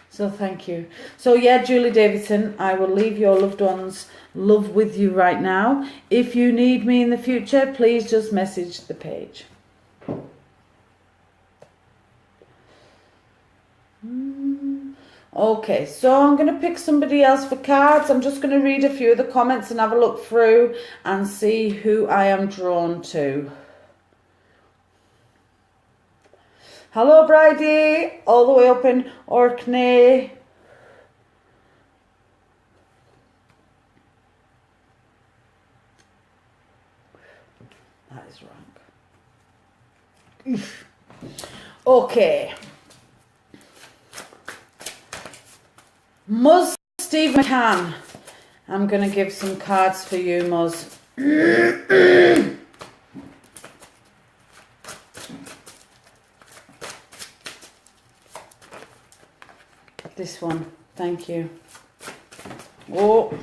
So thank you. So yeah, Julie Davidson, I will leave your loved ones' love with you right now. If you need me in the future, please just message the page. Okay, so I'm going to pick somebody else for cards. I'm just going to read a few of the comments and have a look through and see who I am drawn to. Hello, Bridie, all the way up in Orkney. That is wrong. Okay. Muzz Steve McCann. I'm going to give some cards for you, Muzz. This one, thank you. Oh.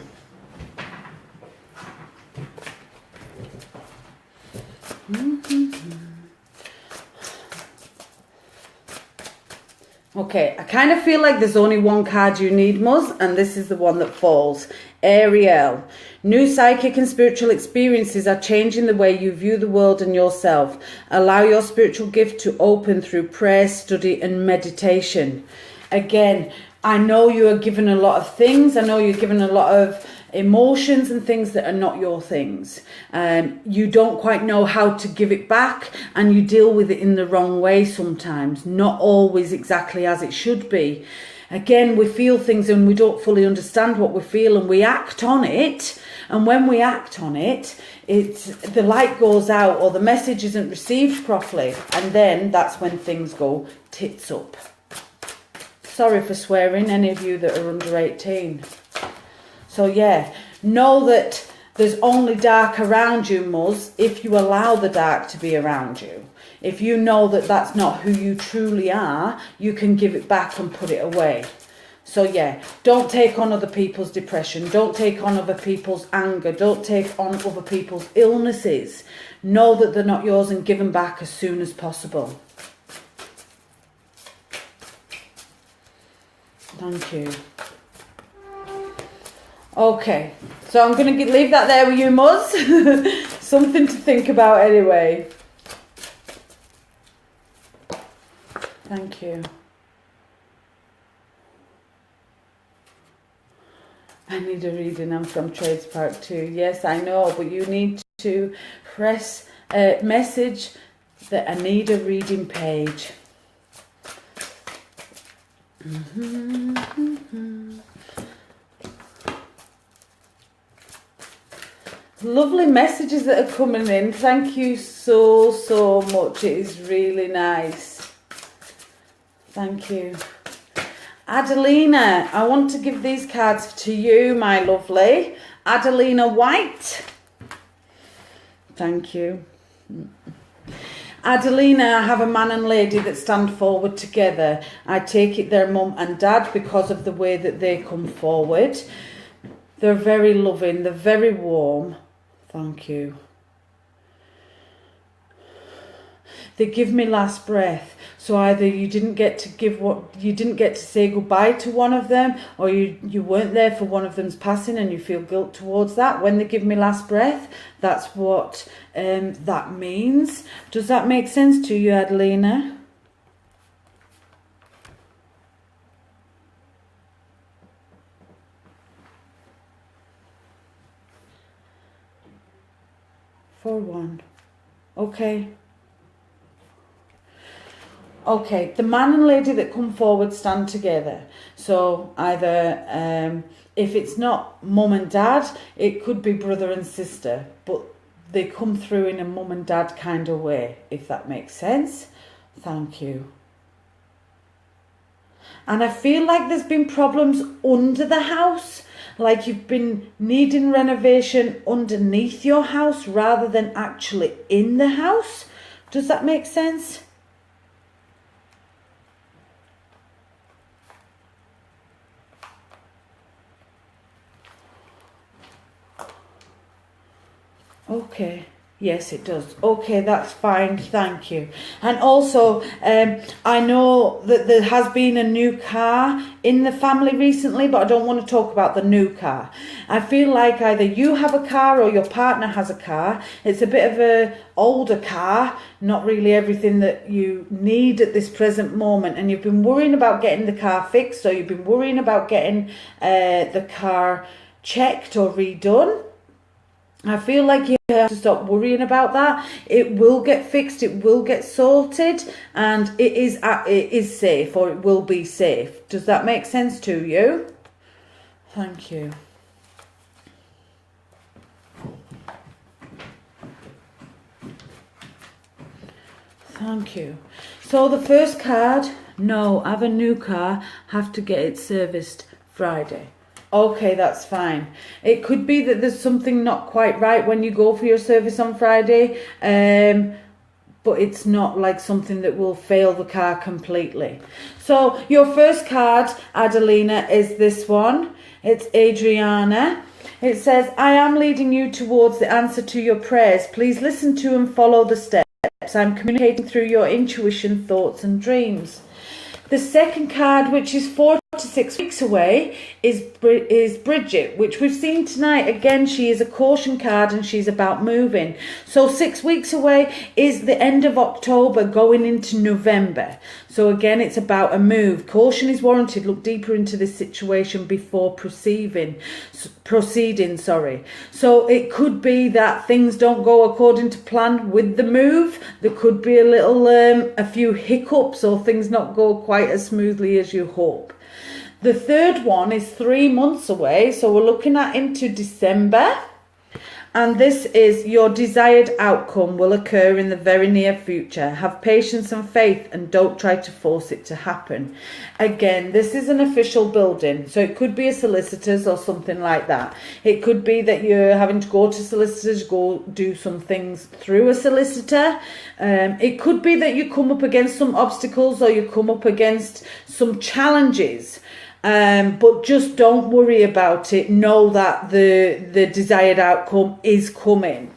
Okay, I kind of feel like there's only one card you need, Muzz, and this is the one that falls. Ariel. New psychic and spiritual experiences are changing the way you view the world and yourself. Allow your spiritual gift to open through prayer, study, and meditation. Again, I know you are given a lot of things. I know you're given a lot of emotions and things that are not your things. You don't quite know how to give it back, and you deal with it in the wrong way sometimes, not always exactly as it should be. again, we feel things and we don't fully understand what we feel and we act on it. And when we act on it, the light goes out or the message isn't received properly. And then that's when things go tits up. Sorry for swearing, any of you that are under 18. So yeah, know that there's only dark around you, Muzz, if you allow the dark to be around you. If you know that that's not who you truly are, you can give it back and put it away. So yeah, don't take on other people's depression. Don't take on other people's anger. Don't take on other people's illnesses. Know that they're not yours and give them back as soon as possible. Thank you. Okay, so I'm going to leave that there with you, Muzz. Something to think about anyway. Thank you. I need a reading. I'm from Trades Park too. Yes, I know, but you need to press a message that I need a reading page. Lovely messages that are coming in. Thank you so much. It is really nice. Thank you. Adelina, I want to give these cards to you, my lovely. Adelina White. Thank you. Adelina, I have a man and lady that stand forward together. I take it they're mum and dad because of the way that they come forward. They're very loving, they're very warm. Thank you. They give me last breath. So either you didn't get to say goodbye to one of them, or you weren't there for one of them's passing and you feel guilt towards that. When they give me last breath, that's what that means. Does that make sense to you, Adelina? For one. Okay. Okay, the man and lady that come forward stand together. So either if it's not mum and dad, it could be brother and sister, but they come through in a mum and dad kind of way, if that makes sense. Thank you. And I feel like there's been problems under the house, like you've been needing renovation underneath your house rather than actually in the house. Does that make sense? Okay, yes it does. Okay, that's fine, thank you. And also, I know that there has been a new car in the family recently, but I don't want to talk about the new car. I feel like either you have a car or your partner has a car. It's a bit of a older car, not really everything that you need at this present moment, and you've been worrying about getting the car fixed, or you've been worrying about getting the car checked or redone. I feel like you have to stop worrying about that. It will get fixed, it will get sorted, and it is safe, or it will be safe. Does that make sense to you? Thank you. Thank you. So the first card, no, I have a new car, have to get it serviced Friday. Okay, that's fine. It could be that there's something not quite right when you go for your service on Friday, but it's not like something that will fail the car completely. So your first card, Adelina, is this one. It's Adriana. It says, I am leading you towards the answer to your prayers. Please listen to and follow the steps. I'm communicating through your intuition, thoughts and dreams. The second card, which is 4 to 6 weeks away, is Bridget, which we've seen tonight. Again, she is a caution card and she's about moving. So 6 weeks away is the end of October going into November. So again, it's about a move. Caution is warranted. Look deeper into this situation before proceeding. So it could be that things don't go according to plan with the move. There could be a few hiccups, or things not go quite as smoothly as you hope. The third one is 3 months away, so we're looking at into December. And this is your desired outcome will occur in the very near future. Have patience and faith and don't try to force it to happen. Again, this is an official building. So it could be a solicitor's or something like that. It could be that you're having to go to solicitors, go do some things through a solicitor. It could be that you come up against some obstacles or you come up against some challenges. But just don't worry about it. Know that the desired outcome is coming.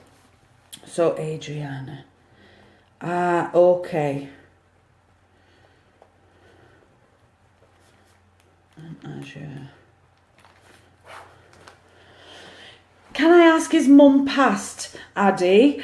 So, Adriana. Okay. And Azure. Can I ask, his mum passed, Addy?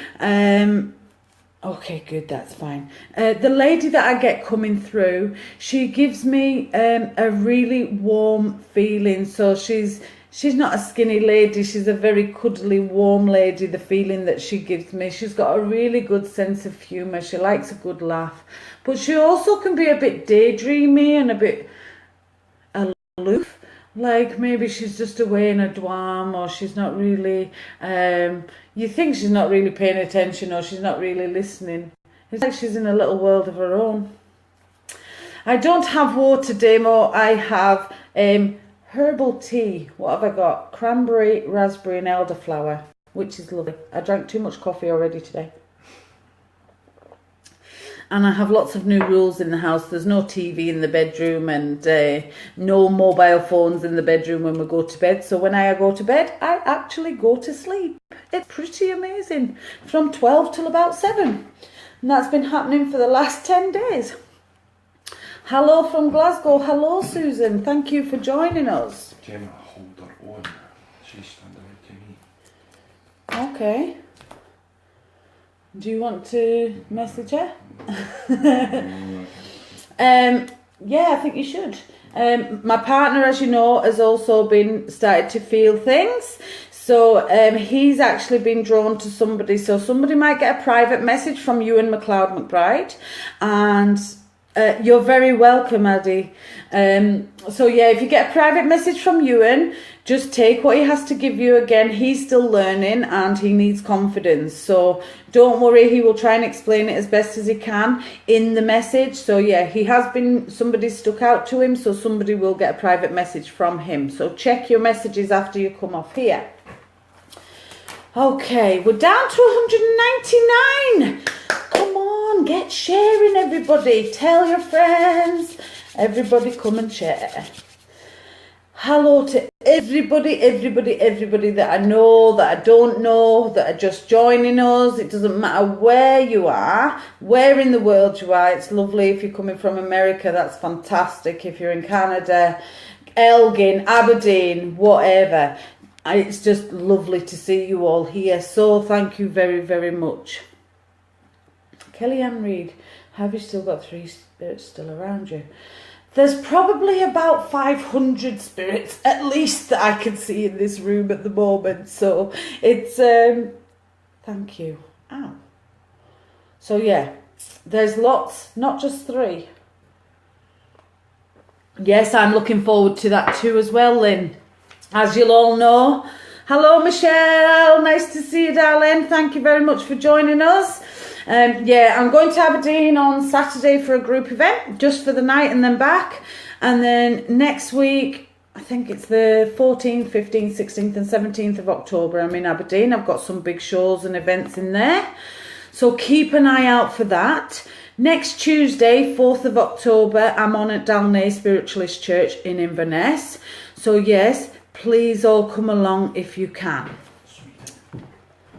Okay, good, that's fine. The lady that I get coming through, she gives me a really warm feeling. So she's not a skinny lady, she's a very cuddly, warm lady, the feeling that she gives me. She's got a really good sense of humour, she likes a good laugh. But she also can be a bit daydreamy and a bit aloof. Like maybe she's just away in a dwam, or she's not really, you think she's not really paying attention, or she's not really listening. It's like she's in a little world of her own. I don't have water, Demo. I have herbal tea. What have I got? Cranberry, raspberry and elderflower, which is lovely. I drank too much coffee already today. And I have lots of new rules in the house. There's no TV in the bedroom and no mobile phones in the bedroom when we go to bed. So when I go to bed, I actually go to sleep. It's pretty amazing. From 12 till about 7. And that's been happening for the last 10 days. Hello from Glasgow. Hello, Susan. Thank you for joining us. Gemma, hold her on. She's standing out to me. Okay. Do you want to message her? Yeah, I think you should. My partner, as you know, has also been started to feel things. So he's actually been drawn to somebody. So somebody might get a private message from Ewan McLeod McBride. And you're very welcome, Addy. So yeah, if you get a private message from Ewan, just take what he has to give you. Again, he's still learning and he needs confidence. So don't worry, he will try and explain it as best as he can in the message. So yeah, he has been, somebody stuck out to him, so somebody will get a private message from him. So check your messages after you come off here. Okay, we're down to 199. Come on, get sharing, everybody. Tell your friends. Everybody come and share. Hello to everybody that I know, that I don't know, that are just joining us. It doesn't matter where you are, where in the world you are. It's lovely if you're coming from America, that's fantastic. If you're in Canada, Elgin, Aberdeen, whatever. It's just lovely to see you all here. So thank you very, very much. Kellyanne Reid, have you still got 3 spirits still around you? There's probably about 500 spirits, at least, that I can see in this room at the moment. So it's, thank you. Ow. So yeah, there's lots, not just 3. Yes, I'm looking forward to that too as well, Lynn. As you'll all know. Hello, Michelle. Nice to see you, darling. Thank you very much for joining us. Yeah, I'm going to Aberdeen on Saturday for a group event, just for the night and then back. And then next week, I think it's the 14th, 15th, 16th and 17th of October, I'm in Aberdeen. I've got some big shows and events in there. So keep an eye out for that. Next Tuesday, 4th of October, I'm on at Dalnay Spiritualist Church in Inverness. So yes, please all come along if you can.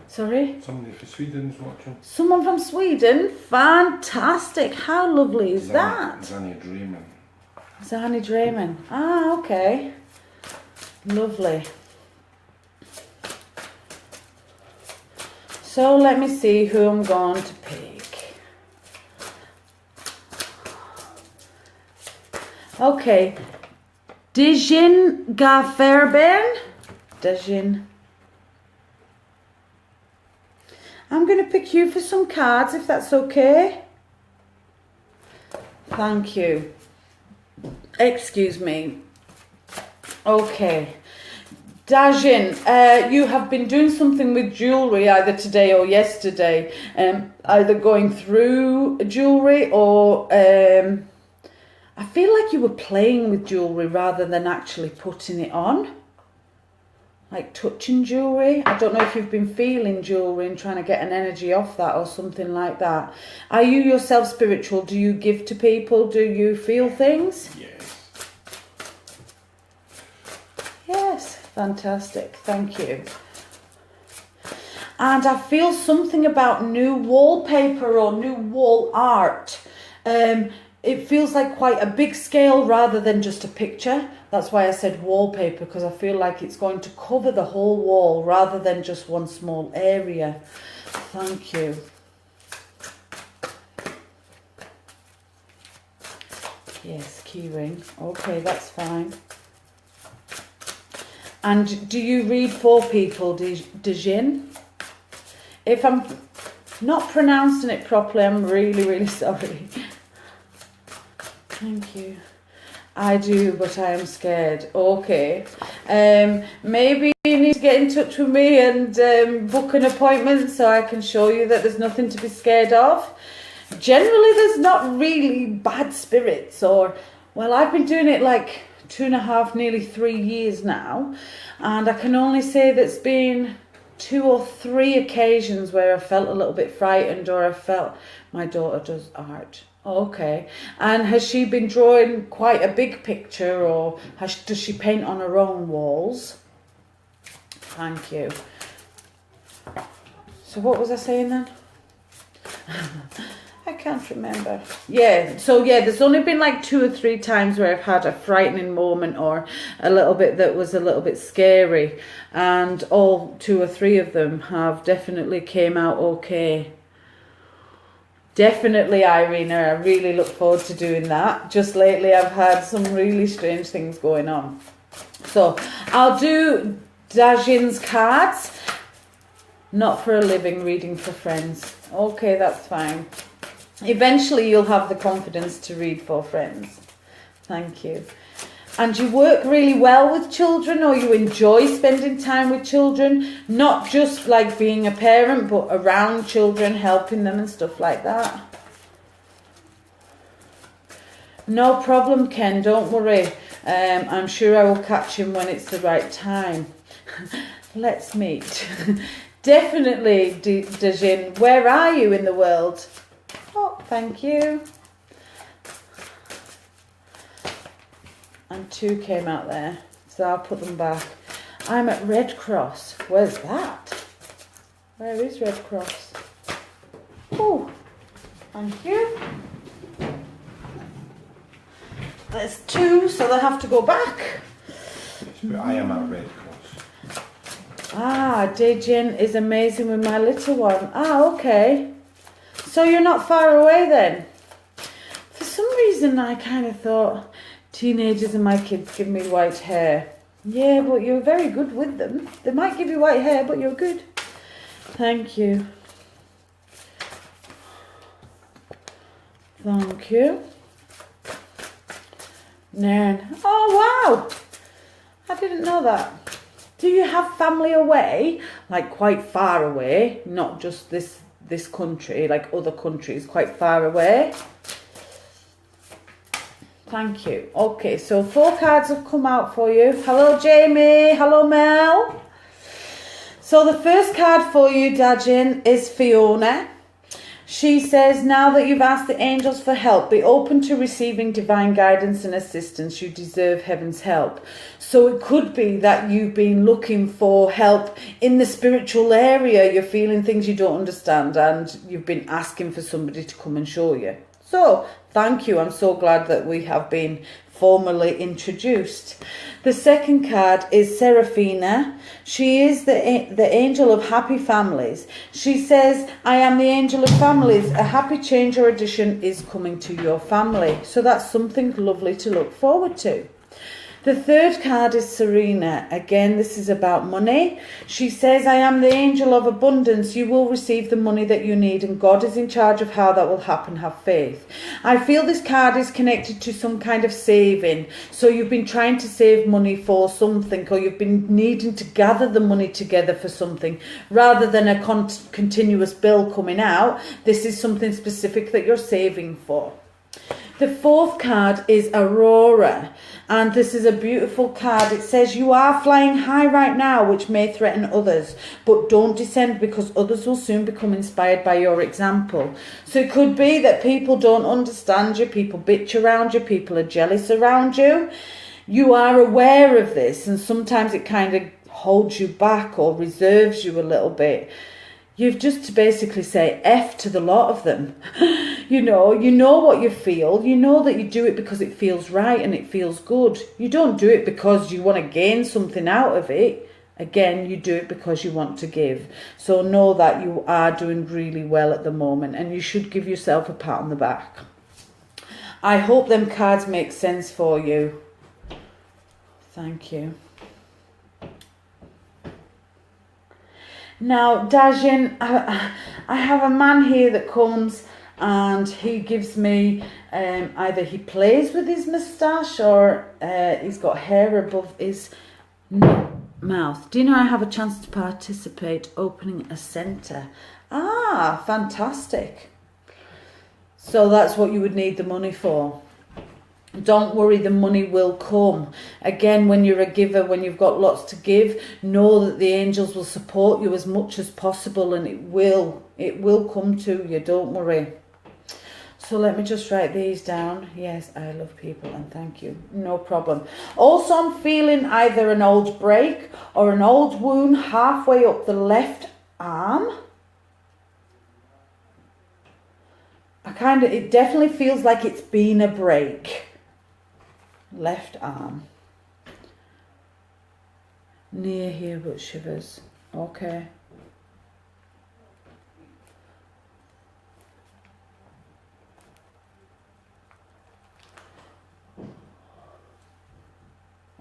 Sorry? Somebody from Sweden's watching. Someone from Sweden? Fantastic. How lovely is that? Zanny Dreamin. Zanny Dreamin. Ah, okay. Lovely. So let me see who I'm going to pick. Okay. Dijin Gaferben. Dijin. I'm going to pick you for some cards, if that's okay. Thank you. Excuse me. Okay. Dajin, you have been doing something with jewellery either today or yesterday. Either going through jewellery or I feel like you were playing with jewellery rather than actually putting it on. Like touching jewellery. I don't know if you've been feeling jewellery and trying to get an energy off that or something like that. Are you yourself spiritual? Do you give to people? Do you feel things? Yes. Yes. Fantastic, thank you. And I feel something about new wallpaper or new wall art. It feels like quite a big scale rather than just a picture. That's why I said wallpaper, because I feel like it's going to cover the whole wall rather than just one small area. Thank you. Yes, keyring. Okay, that's fine. And do you read for people, Dajin? If I'm not pronouncing it properly, I'm really, really sorry. Thank you. I do, but I am scared. Okay. Maybe you need to get in touch with me and book an appointment so I can show you that there's nothing to be scared of. Generally, there's not really bad spirits or... Well, I've been doing it like 2.5, nearly 3 years now, and I can only say there's been 2 or 3 occasions where I felt a little bit frightened or I felt... My daughter does art. Okay. And has she been drawing quite a big picture, or does she paint on her own walls? Thank you. So what was I saying then? I can't remember. Yeah, so yeah, there's only been like 2 or 3 times where I've had a frightening moment or a little bit that was a little bit scary, and all 2 or 3 of them have definitely came out okay. Definitely, Irina, I really look forward to doing that. Just lately I've had some really strange things going on. So I'll do Dajin's cards, not for a living, reading for friends. Okay, that's fine. Eventually you'll have the confidence to read for friends. Thank you. And you work really well with children, or you enjoy spending time with children, not just like being a parent, but around children, helping them and stuff like that. No problem, Ken, don't worry. I'm sure I will catch him when it's the right time. Let's meet. Definitely, Dajin. Where are you in the world? Oh, thank you. And 2 came out there, so I'll put them back. I'm at Red Cross. Where's that? Where is Red Cross? Oh, thank you. There's 2, so they'll have to go back. Yes, but I am at Red Cross. Ah, Dajin is amazing with my little one. Ah, okay. So you're not far away then? For some reason I kind of thought teenagers and my kids give me white hair. Yeah, but you're very good with them. They might give you white hair, but you're good. Thank you. Thank you. Nairn. Oh, wow. I didn't know that. Do you have family away? Like quite far away? Not just this country, like other countries quite far away? Thank you. Okay, so 4 cards have come out for you. Hello, Jamie. Hello, Mel. So the first card for you, Dajin, is Fiona. She says, now that you've asked the angels for help, be open to receiving divine guidance and assistance. You deserve heaven's help. So it could be that you've been looking for help in the spiritual area. You're feeling things you don't understand and you've been asking for somebody to come and show you. So thank you. I'm so glad that we have been formally introduced. The second card is Seraphina. She is the angel of happy families. She says, I am the angel of families. A happy change or addition is coming to your family. So that's something lovely to look forward to. The third card is Serena. Again, this is about money. She says, I am the angel of abundance. You will receive the money that you need, and God is in charge of how that will happen. Have faith. I feel this card is connected to some kind of saving. So you've been trying to save money for something, or you've been needing to gather the money together for something. Rather than a continuous bill coming out, this is something specific that you're saving for. The fourth card is Aurora, and this is a beautiful card. It says, you are flying high right now, which may threaten others, but don't descend, because others will soon become inspired by your example. So it could be that people don't understand you, people bitch around you, people are jealous around you. You are aware of this, and sometimes it kind of holds you back or reserves you a little bit. You've just to basically say F to the lot of them. You know what you feel. You know that you do it because it feels right and it feels good. You don't do it because you want to gain something out of it. Again, you do it because you want to give. So know that you are doing really well at the moment, and you should give yourself a pat on the back. I hope them cards make sense for you. Thank you. Now, Dajin, I have a man here that comes and he gives me, either he plays with his moustache or he's got hair above his mouth. Do you know I have a chance to participate opening a centre? Ah, fantastic. So that's what you would need the money for. Don't worry, the money will come. Again, when you're a giver, when you've got lots to give, know that the angels will support you as much as possible, and it will come to you. Don't worry. So let me just write these down. Yes, I love people, and thank you. No problem. Also, I'm feeling either an old break or an old wound halfway up the left arm. It definitely feels like it's been a break. Left arm. Near here but shivers. Okay.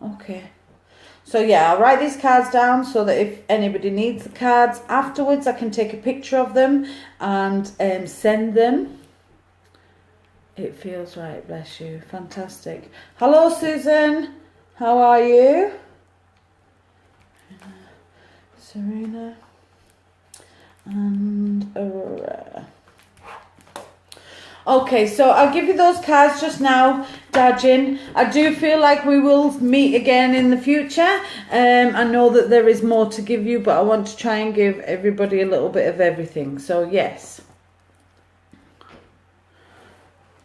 Okay. So yeah, I'll write these cards down so that if anybody needs the cards afterwards, I can take a picture of them and send them. It feels right, bless you. Fantastic. Hello, Susan. How are you? Serena and Aurora. Okay, so I'll give you those cards just now, Dajin. I do feel like we will meet again in the future. I know that there is more to give you, but I want to try and give everybody a little bit of everything. So, yes.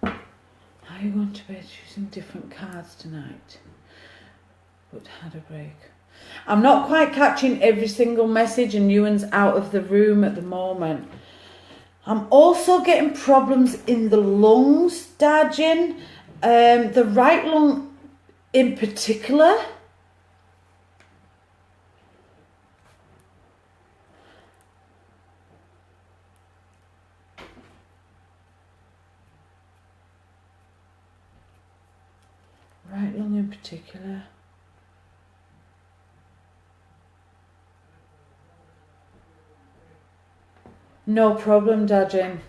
Are you going to bed using different cards tonight? But had a break. I'm not quite catching every single message, and Ewan's out of the room at the moment. I'm also getting problems in the lungs, Dajin. The right lung in particular. Right lung in particular. No problem, Dajin.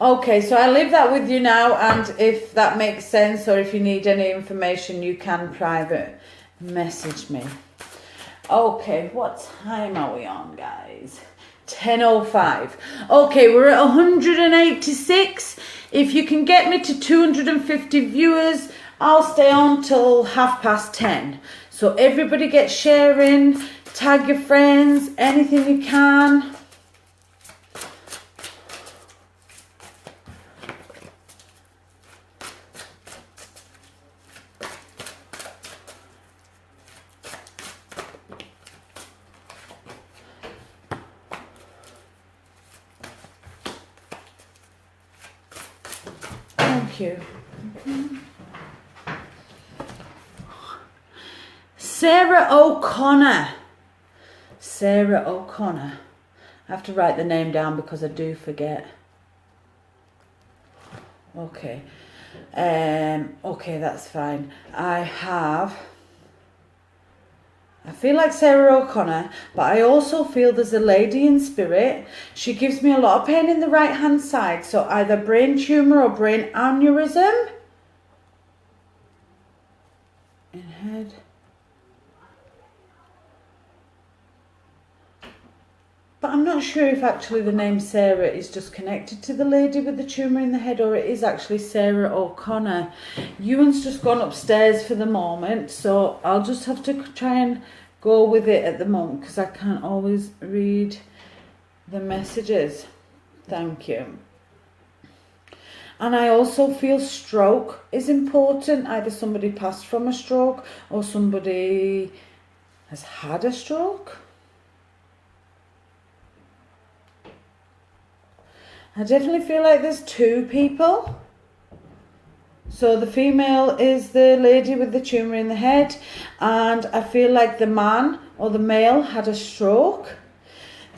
Okay, so I'll leave that with you now, and if that makes sense or if you need any information, you can private message me. Okay, what time are we on, guys? 10:05. Okay, we're at 186. If you can get me to 250 viewers, I'll stay on till 10:30. So everybody get sharing, tag your friends, anything you can. Thank you. Sarah O'Connor. Sarah O'Connor. I have to write the name down because I do forget. Okay. Okay, that's fine. I feel like Sarah O'Connor, but I also feel there's a lady in spirit. She gives me a lot of pain in the right hand side, so either brain tumour or brain aneurysm. In head. But I'm not sure if actually the name Sarah is just connected to the lady with the tumour in the head, or it is actually Sarah O'Connor. Ewan's just gone upstairs for the moment, so I'll just have to try and go with it at the moment because I can't always read the messages. Thank you. And I also feel stroke is important. Either somebody passed from a stroke or somebody has had a stroke. I definitely feel like there's two people. So the female is the lady with the tumour in the head, and I feel like the man or the male had a stroke.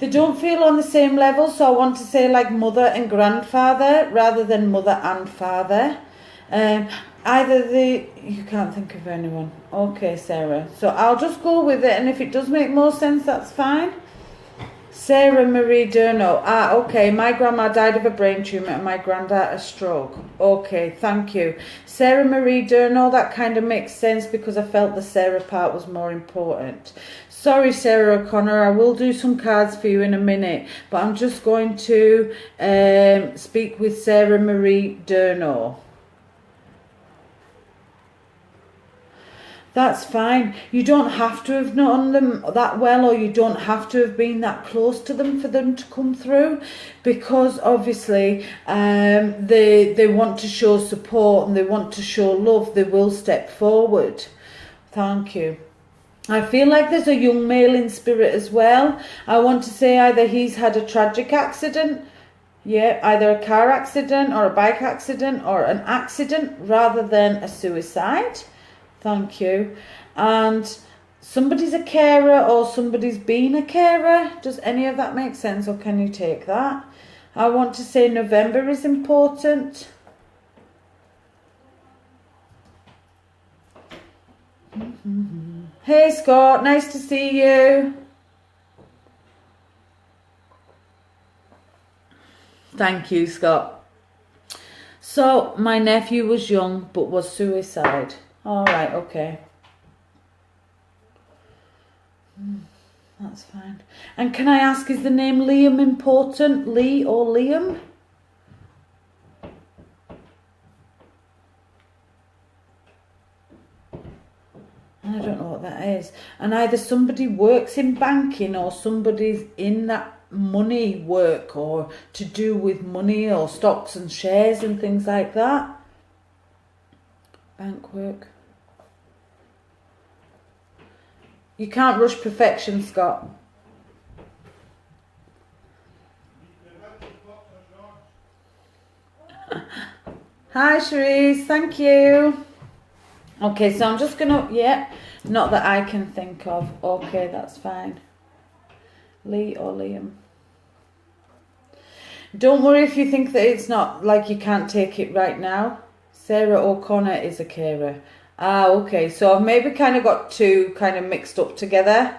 They don't feel on the same level, so I want to say like mother and grandfather rather than mother and father. You can't think of anyone. Okay, Sarah. So I'll just go with it, and if it does make more sense, that's fine. Sarah Marie Durno. Okay. My grandma died of a brain tumour and my granddad a stroke. Okay, thank you. Sarah Marie Durno, that kind of makes sense because I felt the Sarah part was more important. Sorry, Sarah O'Connor, I will do some cards for you in a minute, but I'm just going to speak with Sarah Marie Durno. That's fine. You don't have to have known them that well, or you don't have to have been that close to them for them to come through, because obviously they want to show support and they want to show love. They will step forward. Thank you. I feel like there's a young male in spirit as well. I want to say either he's had a tragic accident, either a car accident or a bike accident or an accident rather than a suicide. Thank you. And somebody's a carer or somebody's been a carer. Does any of that make sense, or can you take that? I want to say November is important. Hey Scott, nice to see you. Thank you, Scott. So my nephew was young but was suicide. All right, okay. That's fine. And can I ask, is the name Liam important? Lee or Liam? I don't know what that is. And either somebody works in banking or somebody's in that money work or to do with money or stocks and shares and things like that. Bank work. You can't rush perfection, Scott. Hi, Cherise. Thank you. Okay, so I'm just going to, not that I can think of. Okay, that's fine. Lee or Liam. Don't worry if you think that it's not, like you can't take it right now. Sarah O'Connor is a carer. Okay, so I've maybe kind of got two kind of mixed up together.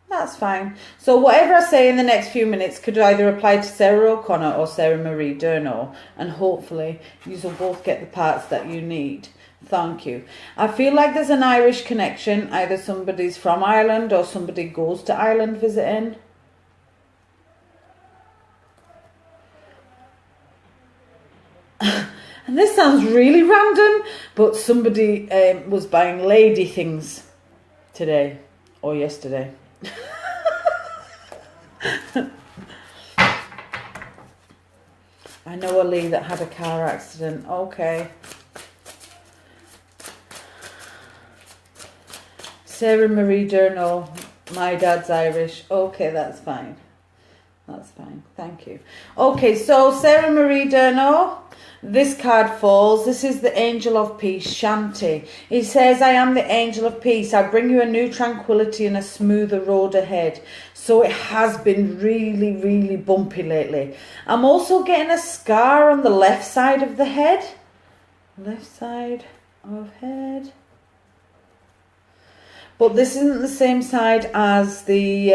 That's fine. So whatever I say in the next few minutes could either apply to Sarah O'Connor or Sarah Marie Durno, and hopefully you will both get the parts that you need. Thank you. I feel like there's an Irish connection. Either somebody's from Ireland or somebody goes to Ireland visiting. And this sounds really random, but somebody was buying lady things today or yesterday. I know a Lee that had a car accident. Okay. Sarah Marie Durno, my dad's Irish. Okay, that's fine. That's fine. Thank you. Okay, so Sarah Marie Durno, this card falls. This is the Angel of Peace, Shanti. He says, I am the Angel of Peace. I bring you a new tranquility and a smoother road ahead. So it has been really, really bumpy lately. I'm also getting a scar on the left side of the head. Left side of head. But this isn't the same side as the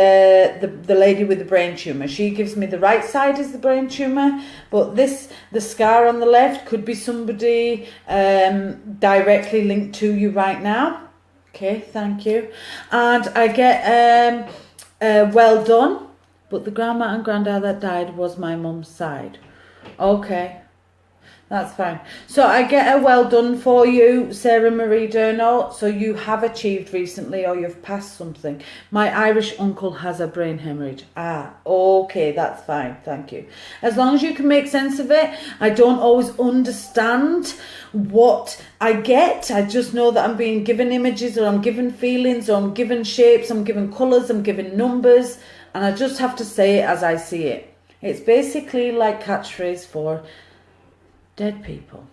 lady with the brain tumour. She gives me the right side is the brain tumour, but the scar on the left could be somebody directly linked to you right now. Okay, thank you. And I get well done, but the grandma and granddad that died was my mum's side. Okay. That's fine. So I get a well done for you, Sarah Marie Durno. So you have achieved recently or you've passed something. My Irish uncle has a brain hemorrhage. Ah, okay, that's fine. Thank you. As long as you can make sense of it. I don't always understand what I get. I just know that I'm being given images or I'm given feelings or I'm given shapes, I'm given colours, I'm given numbers. And I just have to say it as I see it. It's basically like catchphrase for dead people.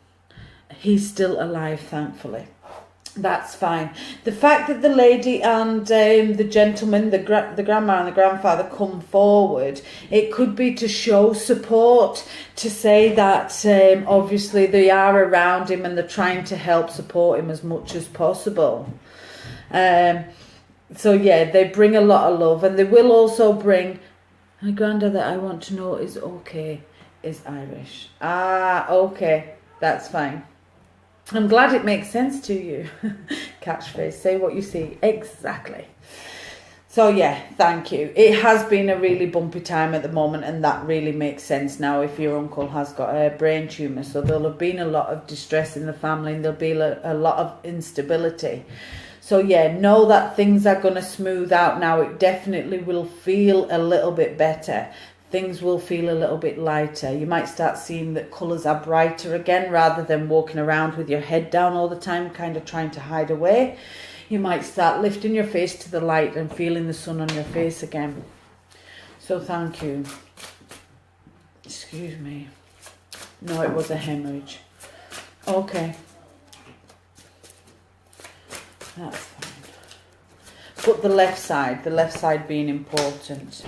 He's still alive, thankfully. That's fine. The fact that the lady and the gentleman, the grandma and the grandfather come forward, it could be to show support, to say that obviously they are around him and they're trying to help support him as much as possible. So yeah, they bring a lot of love, and they will also bring, my granddad that I want to know is okay. Is Irish. Ah, okay. That's fine. I'm glad it makes sense to you. Catchphrase. Say what you see. Exactly. So yeah, thank you. It has been a really bumpy time at the moment, and that really makes sense now if your uncle has got a brain tumour. So there'll have been a lot of distress in the family, and there'll be a lot of instability. So yeah, know that things are going to smooth out now. It definitely will feel a little bit better. Things will feel a little bit lighter. You might start seeing that colours are brighter again rather than walking around with your head down all the time, kind of trying to hide away. You might start lifting your face to the light and feeling the sun on your face again. So thank you. Excuse me. No, it was a hemorrhage. Okay. That's fine. But the left side being important.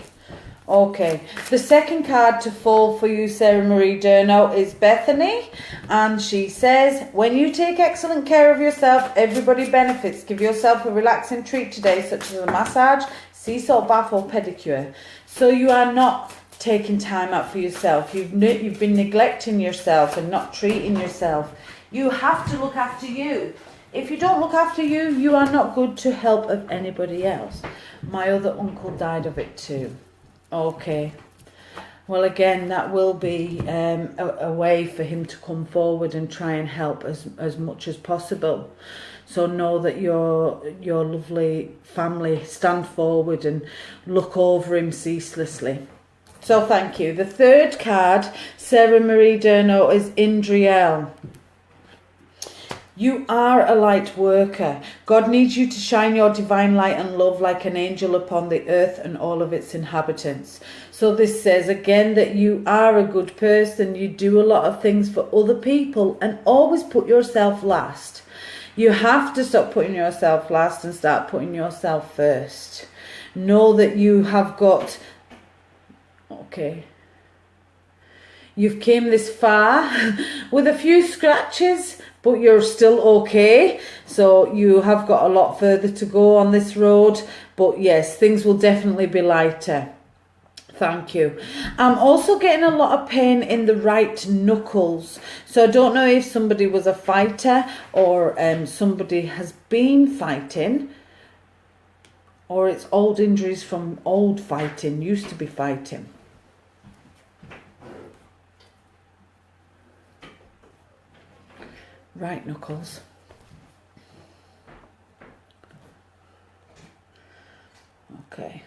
Okay, the second card to fall for you, Sarah Marie Durno, is Bethany, and she says, when you take excellent care of yourself, everybody benefits. Give yourself a relaxing treat today, such as a massage, sea salt bath or pedicure. So you are not taking time out for yourself. You've been neglecting yourself and not treating yourself. You have to look after you. If you don't look after you, you are not good to help of anybody else. My other uncle died of it too. Okay, well again that will be a way for him to come forward and try and help as much as possible. So know that your lovely family stand forward and look over him ceaselessly. So thank you. The third card, Sarah Marie Durno, is Indriel. You are a light worker. God needs you to shine your divine light and love like an angel upon the earth and all of its inhabitants. So this says again that you are a good person. You do a lot of things for other people and always put yourself last. You have to stop putting yourself last and start putting yourself first. Know that you have got... Okay. You've came this far with a few scratches, but you're still okay. So you have got a lot further to go on this road. But yes, things will definitely be lighter. Thank you. I'm also getting a lot of pain in the right knuckles. So I don't know if somebody was a fighter or somebody has been fighting, or it's old injuries from old fighting, used to be fighting. Right knuckles. Okay.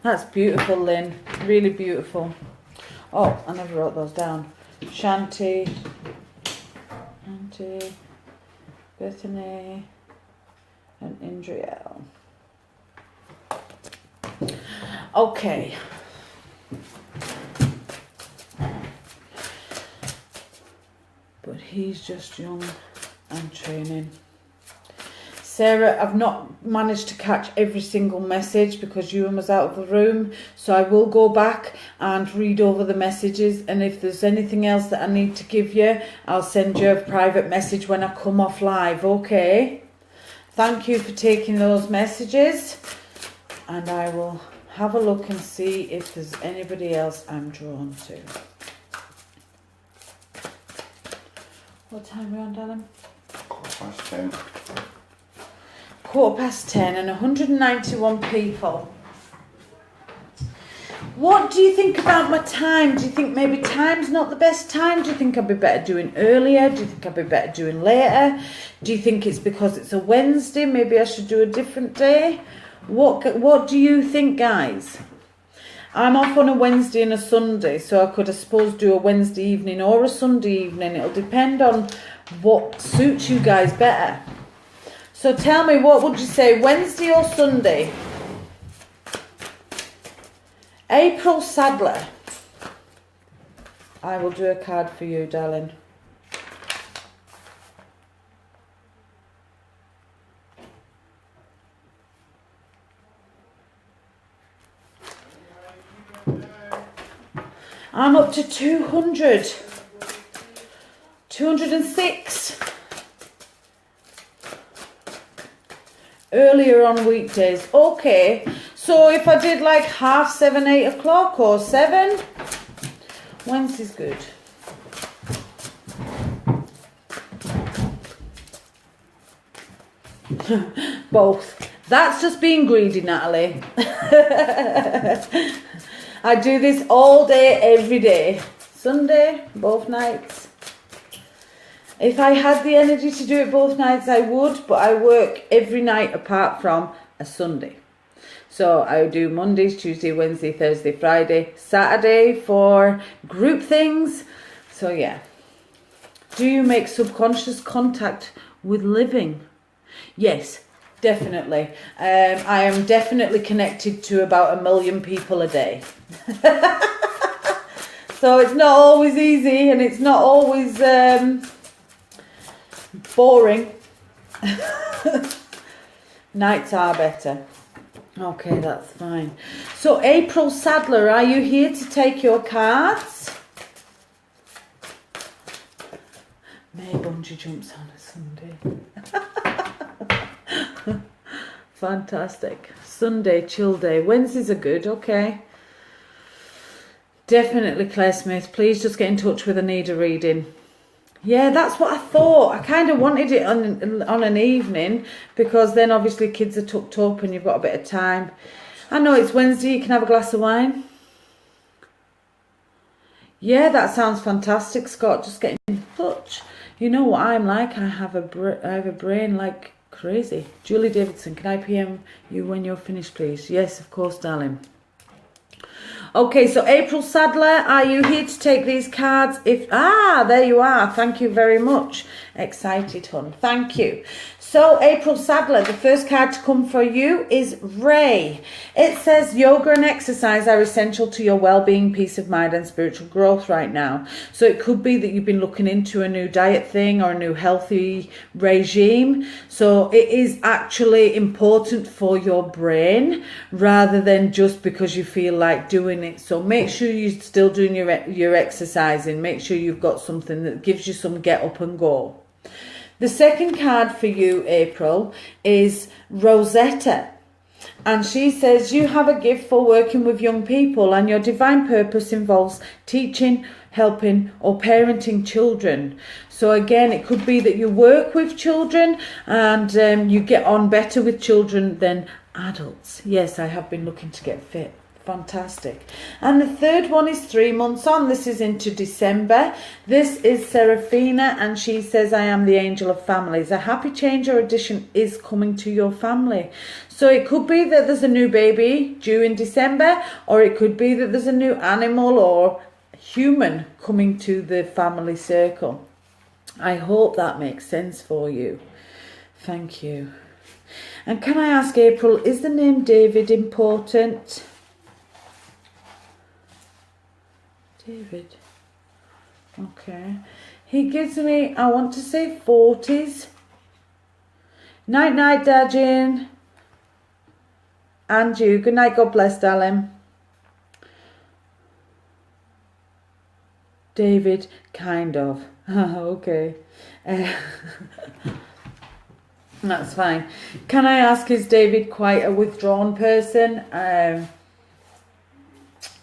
That's beautiful, Lynn. Really beautiful. Oh, I never wrote those down. Shanti, Bethany, Indriel. Okay. But he's just young and training. Sarah, I've not managed to catch every single message because Ewan was out of the room. So I will go back and read over the messages. And if there's anything else that I need to give you, I'll send you a private message when I come off live, okay? Thank you for taking those messages. And I will have a look and see if there's anybody else I'm drawn to. What time are we on, darling? 10:15. 10:15 and 191 people. What do you think about my time? Do you think maybe time's not the best time? Do you think I'd be better doing earlier? Do you think I'd be better doing later? Do you think it's because it's a Wednesday? Maybe I should do a different day? What do you think, guys? I'm off on a Wednesday and a Sunday, so I could, I suppose, do a Wednesday evening or a Sunday evening. It'll depend on what suits you guys better. So tell me, what would you say, Wednesday or Sunday? April Sadler. I will do a card for you, darling. I'm up to 200. 206. Earlier on weekdays. Okay. So if I did like 7:30, 8 o'clock or 7, Wednesday's good. Both. That's just being greedy, Natalie. I do this all day, every day. Sunday, both nights. If I had the energy to do it both nights, I would, but I work every night apart from a Sunday. So I do Mondays, Tuesday, Wednesday, Thursday, Friday, Saturday for group things. So yeah. Do you make subconscious contact with living? Yes, definitely. I am definitely connected to about 1 million people a day. So it's not always easy and it's not always boring. Nights are better. Okay, that's fine. So April Sadler, are you here to take your cards? May bungee jumps on a Sunday. Fantastic. Sunday, chill day. Wednesdays are good, okay. Definitely, Claire Smith. Please just get in touch with Anita reading. Yeah, that's what I thought. I kind of wanted it on an evening because then obviously kids are tucked up and you've got a bit of time. I know it's Wednesday, you can have a glass of wine. Yeah, that sounds fantastic, Scott. Just get in touch. You know what I'm like. I have a brain like crazy. Julie Davidson, can I PM you when you're finished, please? Yes, of course, darling. Okay, so April Sadler, are you here to take these cards? There you are. Thank you very much. Excited, hun. Thank you. So, April Sadler, the first card to come for you is Ray. It says yoga and exercise are essential to your well-being, peace of mind and spiritual growth right now. So it could be that you've been looking into a new diet thing or a new healthy regime. So it is actually important for your brain rather than just because you feel like doing it. So make sure you're still doing your exercising. Make sure you've got something that gives you some get up and go. The second card for you, April, is Rosetta. And she says, you have a gift for working with young people and your divine purpose involves teaching, helping or parenting children. So again, it could be that you work with children and you get on better with children than adults. Yes, I have been looking to get fit. Fantastic. And the third one is 3 months on. This is into December. This is Serafina and she says, I am the angel of families. A happy change or addition is coming to your family. So it could be that there's a new baby due in December, or it could be that there's a new animal or human coming to the family circle. I hope that makes sense for you. Thank you. And can I ask April, is the name David important? David. Okay. He gives me, I want to say 40s. Night night, Dajin. And you. Good night. God bless, darling. David, kind of. Okay. That's fine. Can I ask, is David quite a withdrawn person?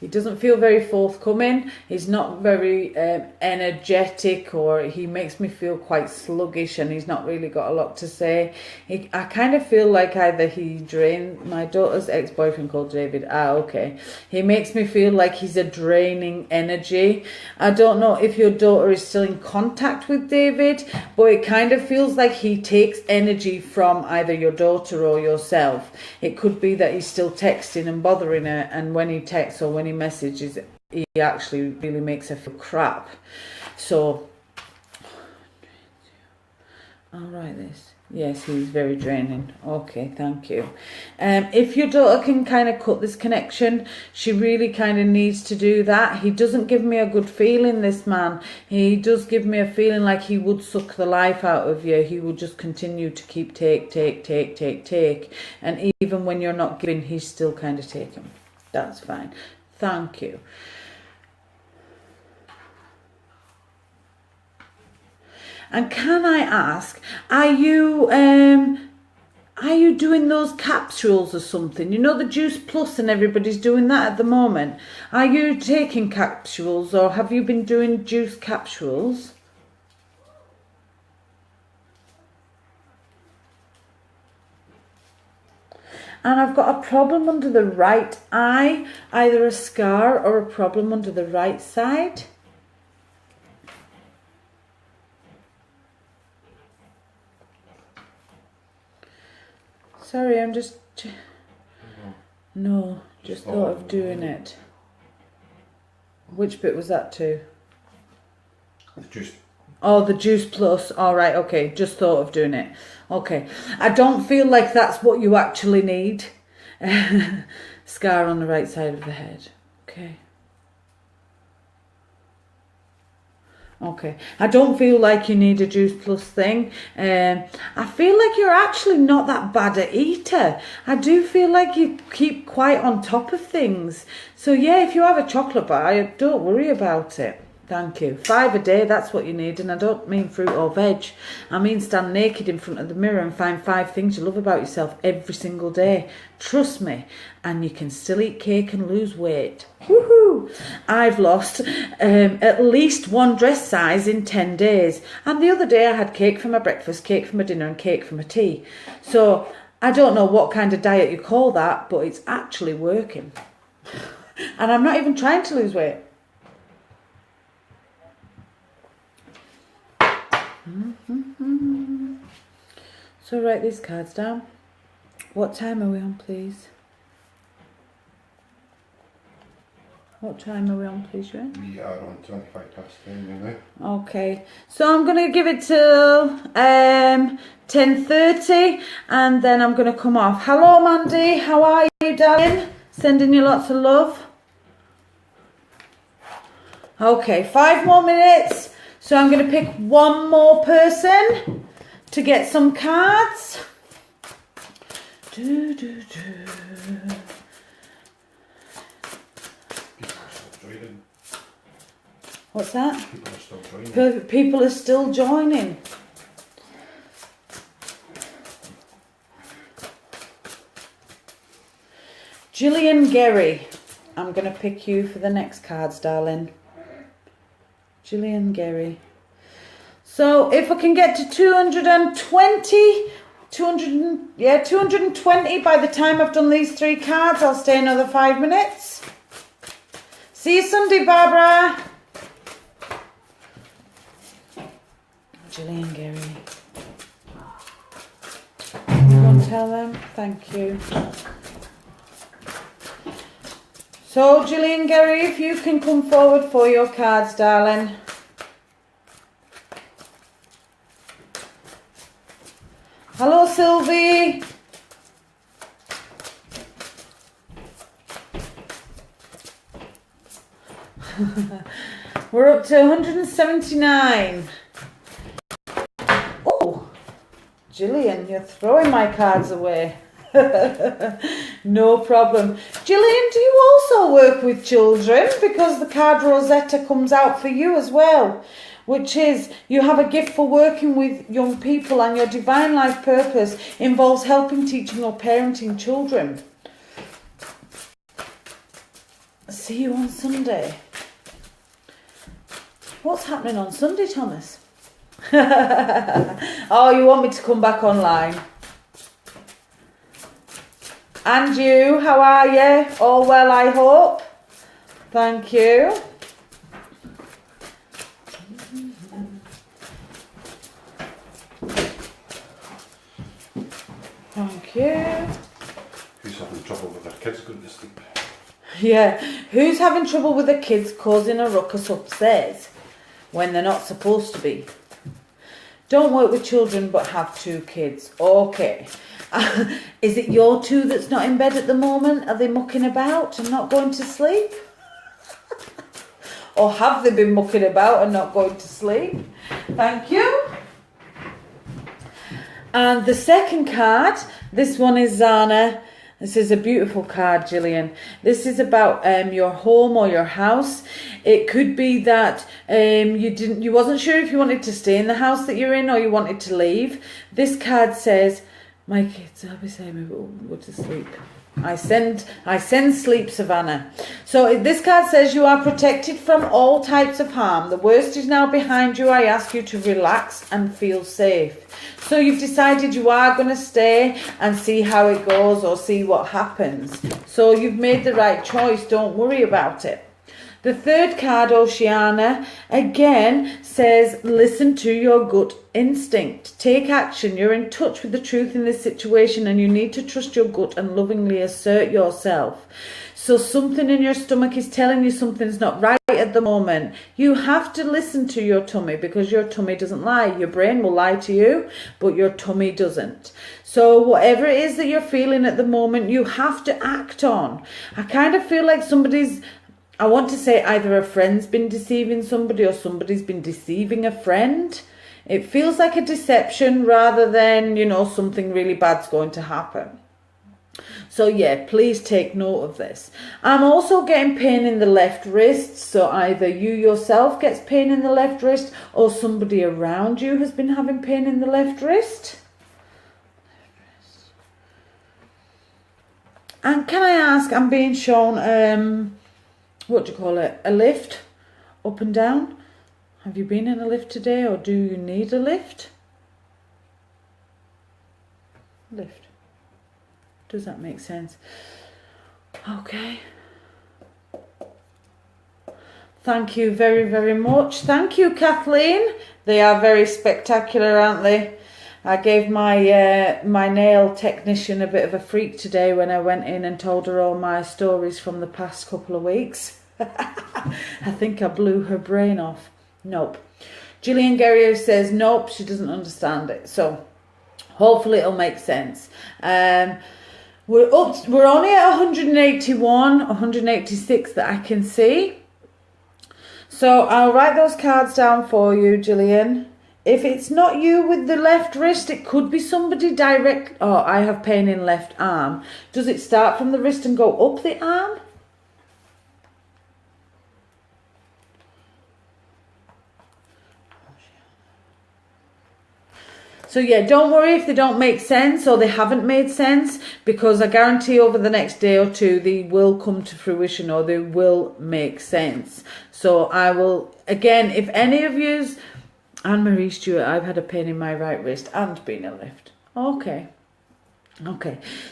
He doesn't feel very forthcoming. He's not very energetic, or he makes me feel quite sluggish, and he's not really got a lot to say. I kind of feel like either he drained my daughter's ex-boyfriend called David. Okay. He makes me feel like he's a draining energy. I don't know if your daughter is still in contact with David, but it kind of feels like he takes energy from either your daughter or yourself. It could be that he's still texting and bothering her, and when he texts or when he messages, he actually really makes her feel crap. So I'll write this. Yes, he's very draining. Okay, thank you. If your daughter can kind of cut this connection, she really kind of needs to do that. He doesn't give me a good feeling, this man. He does give me a feeling like he would suck the life out of you. He would just continue to keep take. And even when you're not giving, he's still kind of taking. That's fine. Thank you. And can I ask, are you doing those capsules or something? You know, the Juice Plus, and everybody's doing that at the moment. Are you taking capsules, or have you been doing juice capsules? And I've got a problem under the right eye, either a scar or a problem under the right side. Sorry, I'm just... No, just thought of doing it. Which bit was that to? The juice. Oh, the Juice Plus. All right, okay. Just thought of doing it. Okay. I don't feel like that's what you actually need. Scar on the right side of the head. Okay. Okay. I don't feel like you need a Juice Plus thing. I feel like you're actually not that bad at eater. I do feel like you keep quite on top of things. So yeah, if you have a chocolate bar, don't worry about it. Thank you. 5 a day, that's what you need. And I don't mean fruit or veg. I mean stand naked in front of the mirror and find 5 things you love about yourself every single day. Trust me. And you can still eat cake and lose weight. Woohoo! I've lost at least 1 dress size in 10 days. And the other day I had cake for my breakfast, cake for my dinner, and cake for my tea. So I don't know what kind of diet you call that, but it's actually working. And I'm not even trying to lose weight. So write these cards down. What time are we on, please? What time are we on, please, Ray? We are on 25 past 10 now. Okay, so I'm going to give it till 10:30, and then I'm going to come off. Hello, Mandy. How are you, darling? Sending you lots of love. Okay, 5 more minutes. So I'm going to pick 1 more person to get some cards. What's that? People are still joining. People are still joining. Gillian Gerry. I'm going to pick you for the next cards, darling. Gillian Gerry. So if I can get to 220 by the time I've done these 3 cards, I'll stay another 5 minutes. See you Sunday, Barbara. Gillian Gerry. You want to tell them? Thank you. So, Gillian Gerry, if you can come forward for your cards, darling. Hello, Sylvie. We're up to 179. Oh, Gillian, you're throwing my cards away. No problem. Gillian, do you also work with children? Because the card Rosetta comes out for you as well, which is you have a gift for working with young people, and your divine life purpose involves helping, teaching or parenting children. See you on Sunday. What's happening on Sunday, Thomas? Oh, you want me to come back online? And you, how are you? All well, I hope. Thank you. Thank you. Who's having trouble with their kids going to sleep? Yeah, who's having trouble with the kids causing a ruckus upstairs when they're not supposed to be? Don't work with children but have 2 kids. Okay. Is it your 2 that's not in bed at the moment? Are they mucking about and not going to sleep? Or have they been mucking about and not going to sleep? Thank you. And the second card, this one is Zana. This is a beautiful card, Gillian. This is about your home or your house. It could be that you wasn't sure if you wanted to stay in the house that you're in or you wanted to leave. This card says, my kids, I'll be saying we'll go to sleep. I send sleep, Savannah. So this card says you are protected from all types of harm. The worst is now behind you. I ask you to relax and feel safe. So you've decided you are going to stay and see how it goes or see what happens. So you've made the right choice. Don't worry about it. The third card, Oceana, again says listen to your gut instinct. Take action. You're in touch with the truth in this situation and you need to trust your gut and lovingly assert yourself. So something in your stomach is telling you something's not right at the moment. You have to listen to your tummy because your tummy doesn't lie. Your brain will lie to you, but your tummy doesn't. So whatever it is that you're feeling at the moment, you have to act on. I kind of feel like I want to say either a friend's been deceiving somebody or somebody's been deceiving a friend. It feels like a deception rather than, something really bad's going to happen. So yeah, please take note of this. I'm also getting pain in the left wrist. So either you yourself gets pain in the left wrist or somebody around you has been having pain in the left wrist. And can I ask, I'm being shown, a lift up and down. Have you been in a lift today or do you need a lift? Lift. Does that make sense? Okay. Thank you very, very much. Thank you, Kathleen. They are very spectacular, aren't they? I gave my my nail technician a bit of a freak today when I went in and told her all my stories from the past couple of weeks. I think I blew her brain off. Nope. Gillian Guerrier says nope, she doesn't understand it. So hopefully it'll make sense. We're only at 181, 186 that I can see. So I'll write those cards down for you, Gillian. If it's not you with the left wrist, it could be somebody direct. Oh, I have pain in left arm. Does it start from the wrist and go up the arm? So yeah, don't worry if they don't make sense or they haven't made sense, because I guarantee over the next day or two they will come to fruition or they will make sense. So I will, again, if any of yous, Anne-Marie Stewart, I've had a pain in my right wrist and been a lift. Okay.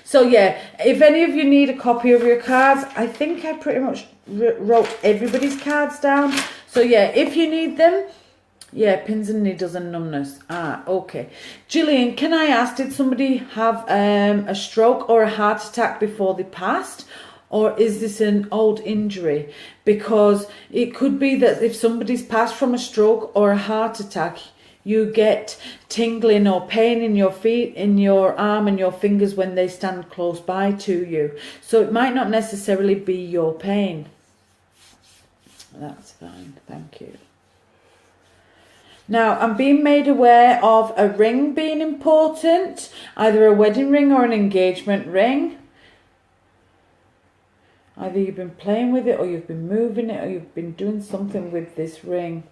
So yeah, if any of you need a copy of your cards, I think I pretty much wrote everybody's cards down. So yeah, if you need them, yeah, pins and needles and numbness. Okay. Gillian, can I ask, did somebody have a stroke or a heart attack before they passed? Or is this an old injury? Because it could be that if somebody's passed from a stroke or a heart attack, you get tingling or pain in your feet, in your arm and your fingers when they stand close by to you. So it might not necessarily be your pain. That's fine, thank you. Now, I'm being made aware of a ring being important, either a wedding ring or an engagement ring. Either you've been playing with it, or you've been moving it, or you've been doing something with this ring.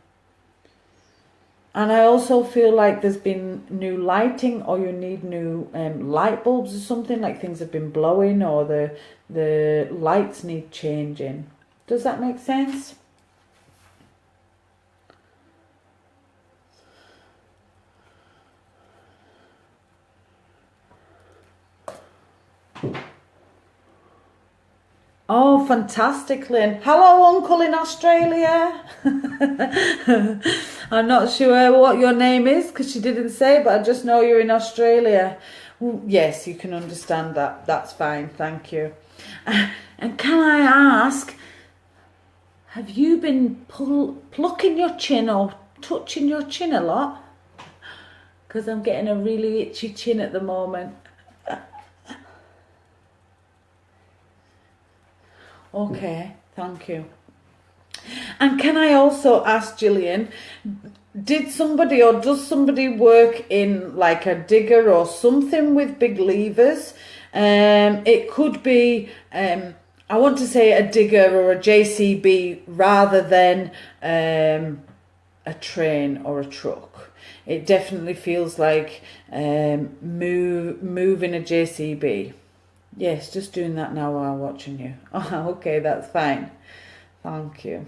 And I also feel like there's been new lighting, or you need new light bulbs or something, like things have been blowing, or the lights need changing. Does that make sense? Oh, fantastic, Lynn. Hello, Uncle in Australia. I'm not sure what your name is because she didn't say, but I just know you're in Australia. Well, yes, you can understand that. That's fine, thank you. And can I ask, have you been plucking your chin or touching your chin a lot? Because I'm getting a really itchy chin at the moment. Okay, thank you. And can I also ask Gillian, did somebody or does somebody work in like a digger or something with big levers? It could be, I want to say a digger or a JCB rather than a train or a truck. It definitely feels like moving a JCB. Yes, just doing that now while watching you. Oh, okay, that's fine. Thank you.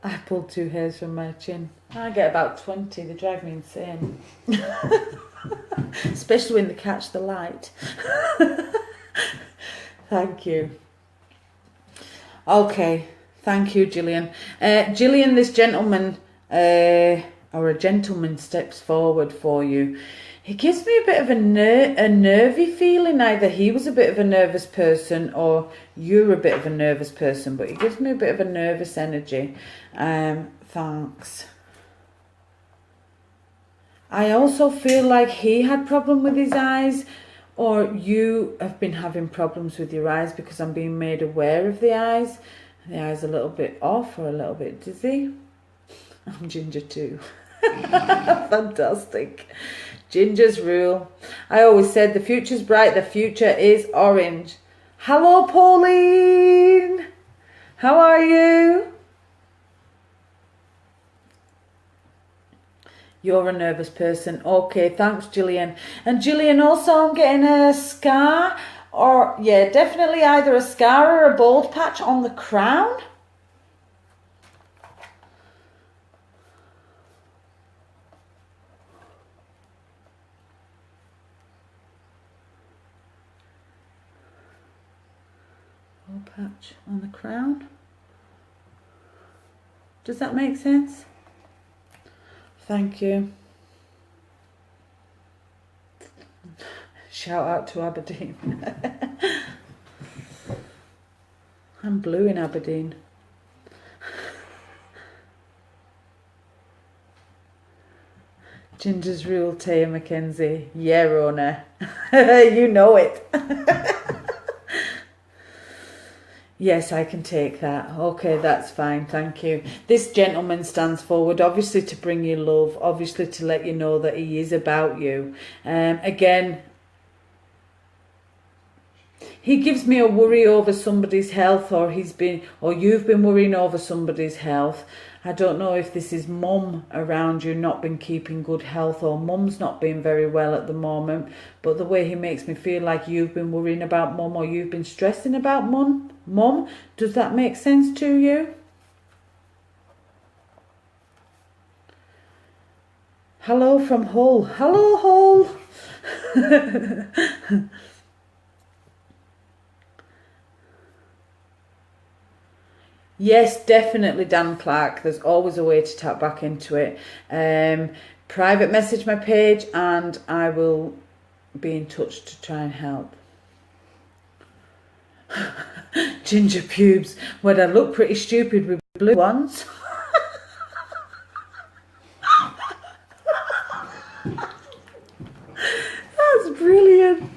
I pulled 2 hairs from my chin. I get about 20. They drive me insane. Especially when they catch the light. Thank you. Okay, thank you, Gillian. Gillian, this gentleman... or a gentleman steps forward for you. He gives me a bit of a nervy feeling. Either he was a bit of a nervous person or you're a bit of a nervous person, but he gives me a bit of a nervous energy. Thanks. I also feel like he had problem with his eyes, or you have been having problems with your eyes, because I'm being made aware of the eyes. The eyes a little bit off or a little bit dizzy. I'm ginger too. Fantastic. Ginger's rule. I always said the future's bright, the future is orange. Hello, Pauline. How are you? You're a nervous person. Okay, thanks, Gillian. And Gillian, also I'm getting a scar, or yeah, definitely either a scar or a bald patch on the crown. Patch on the crown. Does that make sense? Thank you. Shout out to Aberdeen. I'm blue in Aberdeen. Ginger's rule, Taya Mackenzie. Yeah, Rona. You know it. Yes, I can take that. Okay, that's fine. Thank you. This gentleman stands forward, obviously to bring you love, obviously to let you know that he is about you. Again, he gives me a worry over somebody's health, or you've been worrying over somebody's health. I don't know if this is mum around you not been keeping good health, or mum's not been very well at the moment, but the way he makes me feel like you've been worrying about mum, or you've been stressing about mum. Does that make sense to you? Hello from Hull. Hello, Hull. Yes, definitely, Dan Clark. There's always a way to tap back into it. Private message my page and I will be in touch to try and help. Ginger pubes. Would I look pretty stupid with blue ones? That's brilliant.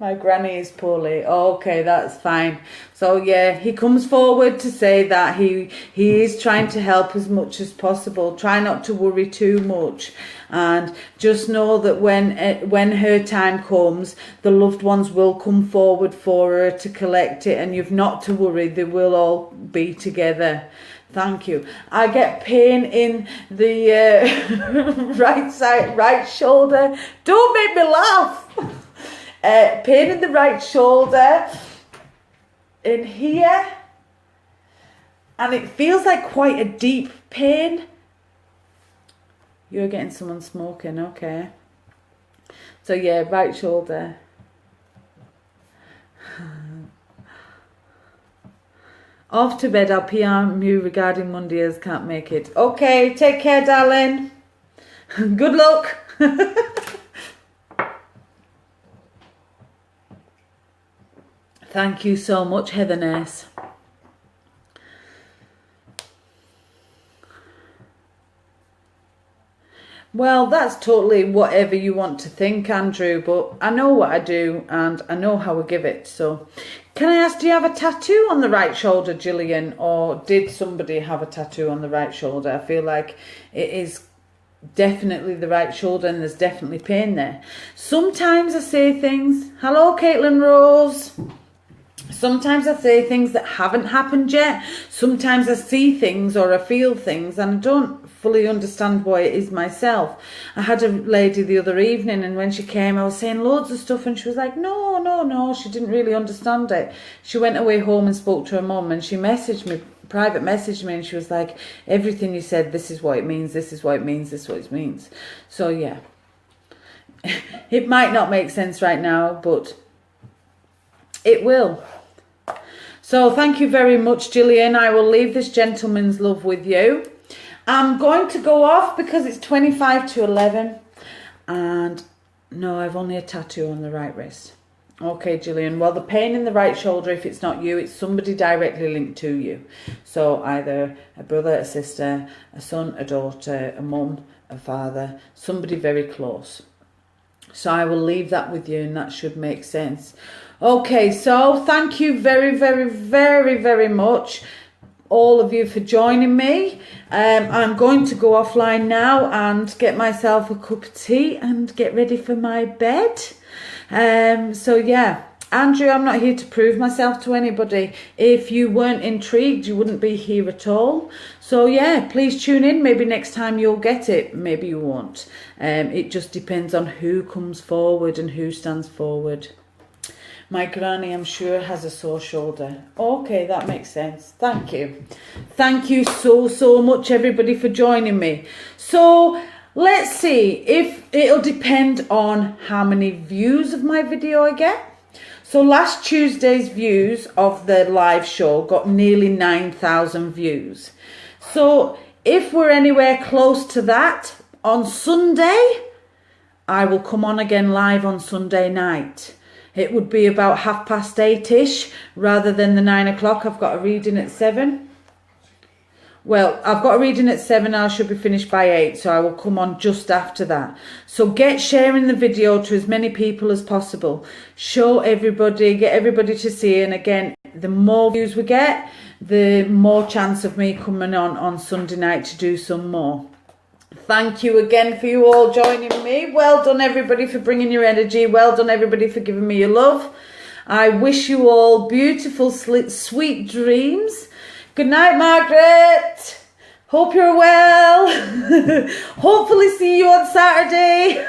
My granny is poorly. Okay, that's fine. So yeah, he comes forward to say that he is trying to help as much as possible. Try not to worry too much, and just know that when her time comes, the loved ones will come forward for her to collect it, and you've not to worry. They will all be together. Thank you. I get pain in the right shoulder. Don't make me laugh. Pain in the right shoulder, in here, and it feels like quite a deep pain. You're getting someone smoking, okay. So yeah, right shoulder. Off to bed, I'll PM you regarding Monday as can't make it. Okay, take care, darling. Good luck. Thank you so much, Heather Ness. Well, that's totally whatever you want to think, Andrew, but I know what I do and I know how I give it. So, can I ask, do you have a tattoo on the right shoulder, Gillian, or did somebody have a tattoo on the right shoulder? I feel like it is definitely the right shoulder and there's definitely pain there. Sometimes I say things, hello, Caitlin Rose. Sometimes I say things that haven't happened yet. Sometimes I see things or I feel things and I don't fully understand why it is myself. I had a lady the other evening, and when she came I was saying loads of stuff and she was like, no, she didn't really understand it. She went away home and spoke to her mum, and she private messaged me, and she was like, everything you said, this is what it means, this is what it means, this is what it means. So yeah, it might not make sense right now, but it will. So thank you very much, Gillian. I will leave this gentleman's love with you. I'm going to go off because it's 25 to 11. And no, I've only a tattoo on the right wrist. Okay, Gillian. Well, the pain in the right shoulder, if it's not you, it's somebody directly linked to you. So either a brother, a sister, a son, a daughter, a mum, a father, somebody very close. So I will leave that with you, and that should make sense. Okay, so thank you very, very, very, very much, all of you, for joining me. I'm going to go offline now and get myself a cup of tea and get ready for my bed. So yeah, Andrew, I'm not here to prove myself to anybody. If you weren't intrigued, you wouldn't be here at all. So yeah, please tune in. Maybe next time you'll get it, maybe you won't. It just depends on who comes forward and who stands forward. My granny, I'm sure, has a sore shoulder. Okay, that makes sense. Thank you. Thank you so much, everybody, for joining me. So let's see, if it'll depend on how many views of my video I get. So last Tuesday's views of the live show got nearly 9,000 views. So if we're anywhere close to that on Sunday, I will come on again live on Sunday night. It would be about 8:30ish rather than the 9 o'clock. I've got a reading at 7. Well, I've got a reading at 7. I should be finished by 8, so I will come on just after that. So get sharing the video to as many people as possible. Show everybody, get everybody to see. And again, the more views we get, the more chance of me coming on Sunday night to do some more. Thank you again for you all joining me. Well done, everybody, for bringing your energy. Well done, everybody, for giving me your love. I wish you all beautiful, sweet dreams. Good night, Margaret. Hope you're well. Hopefully see you on Saturday.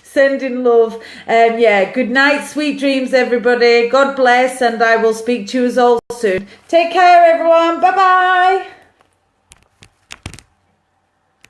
Sending love. Yeah, good night, sweet dreams, everybody. God bless, and I will speak to you all soon. Take care, everyone. Bye-bye.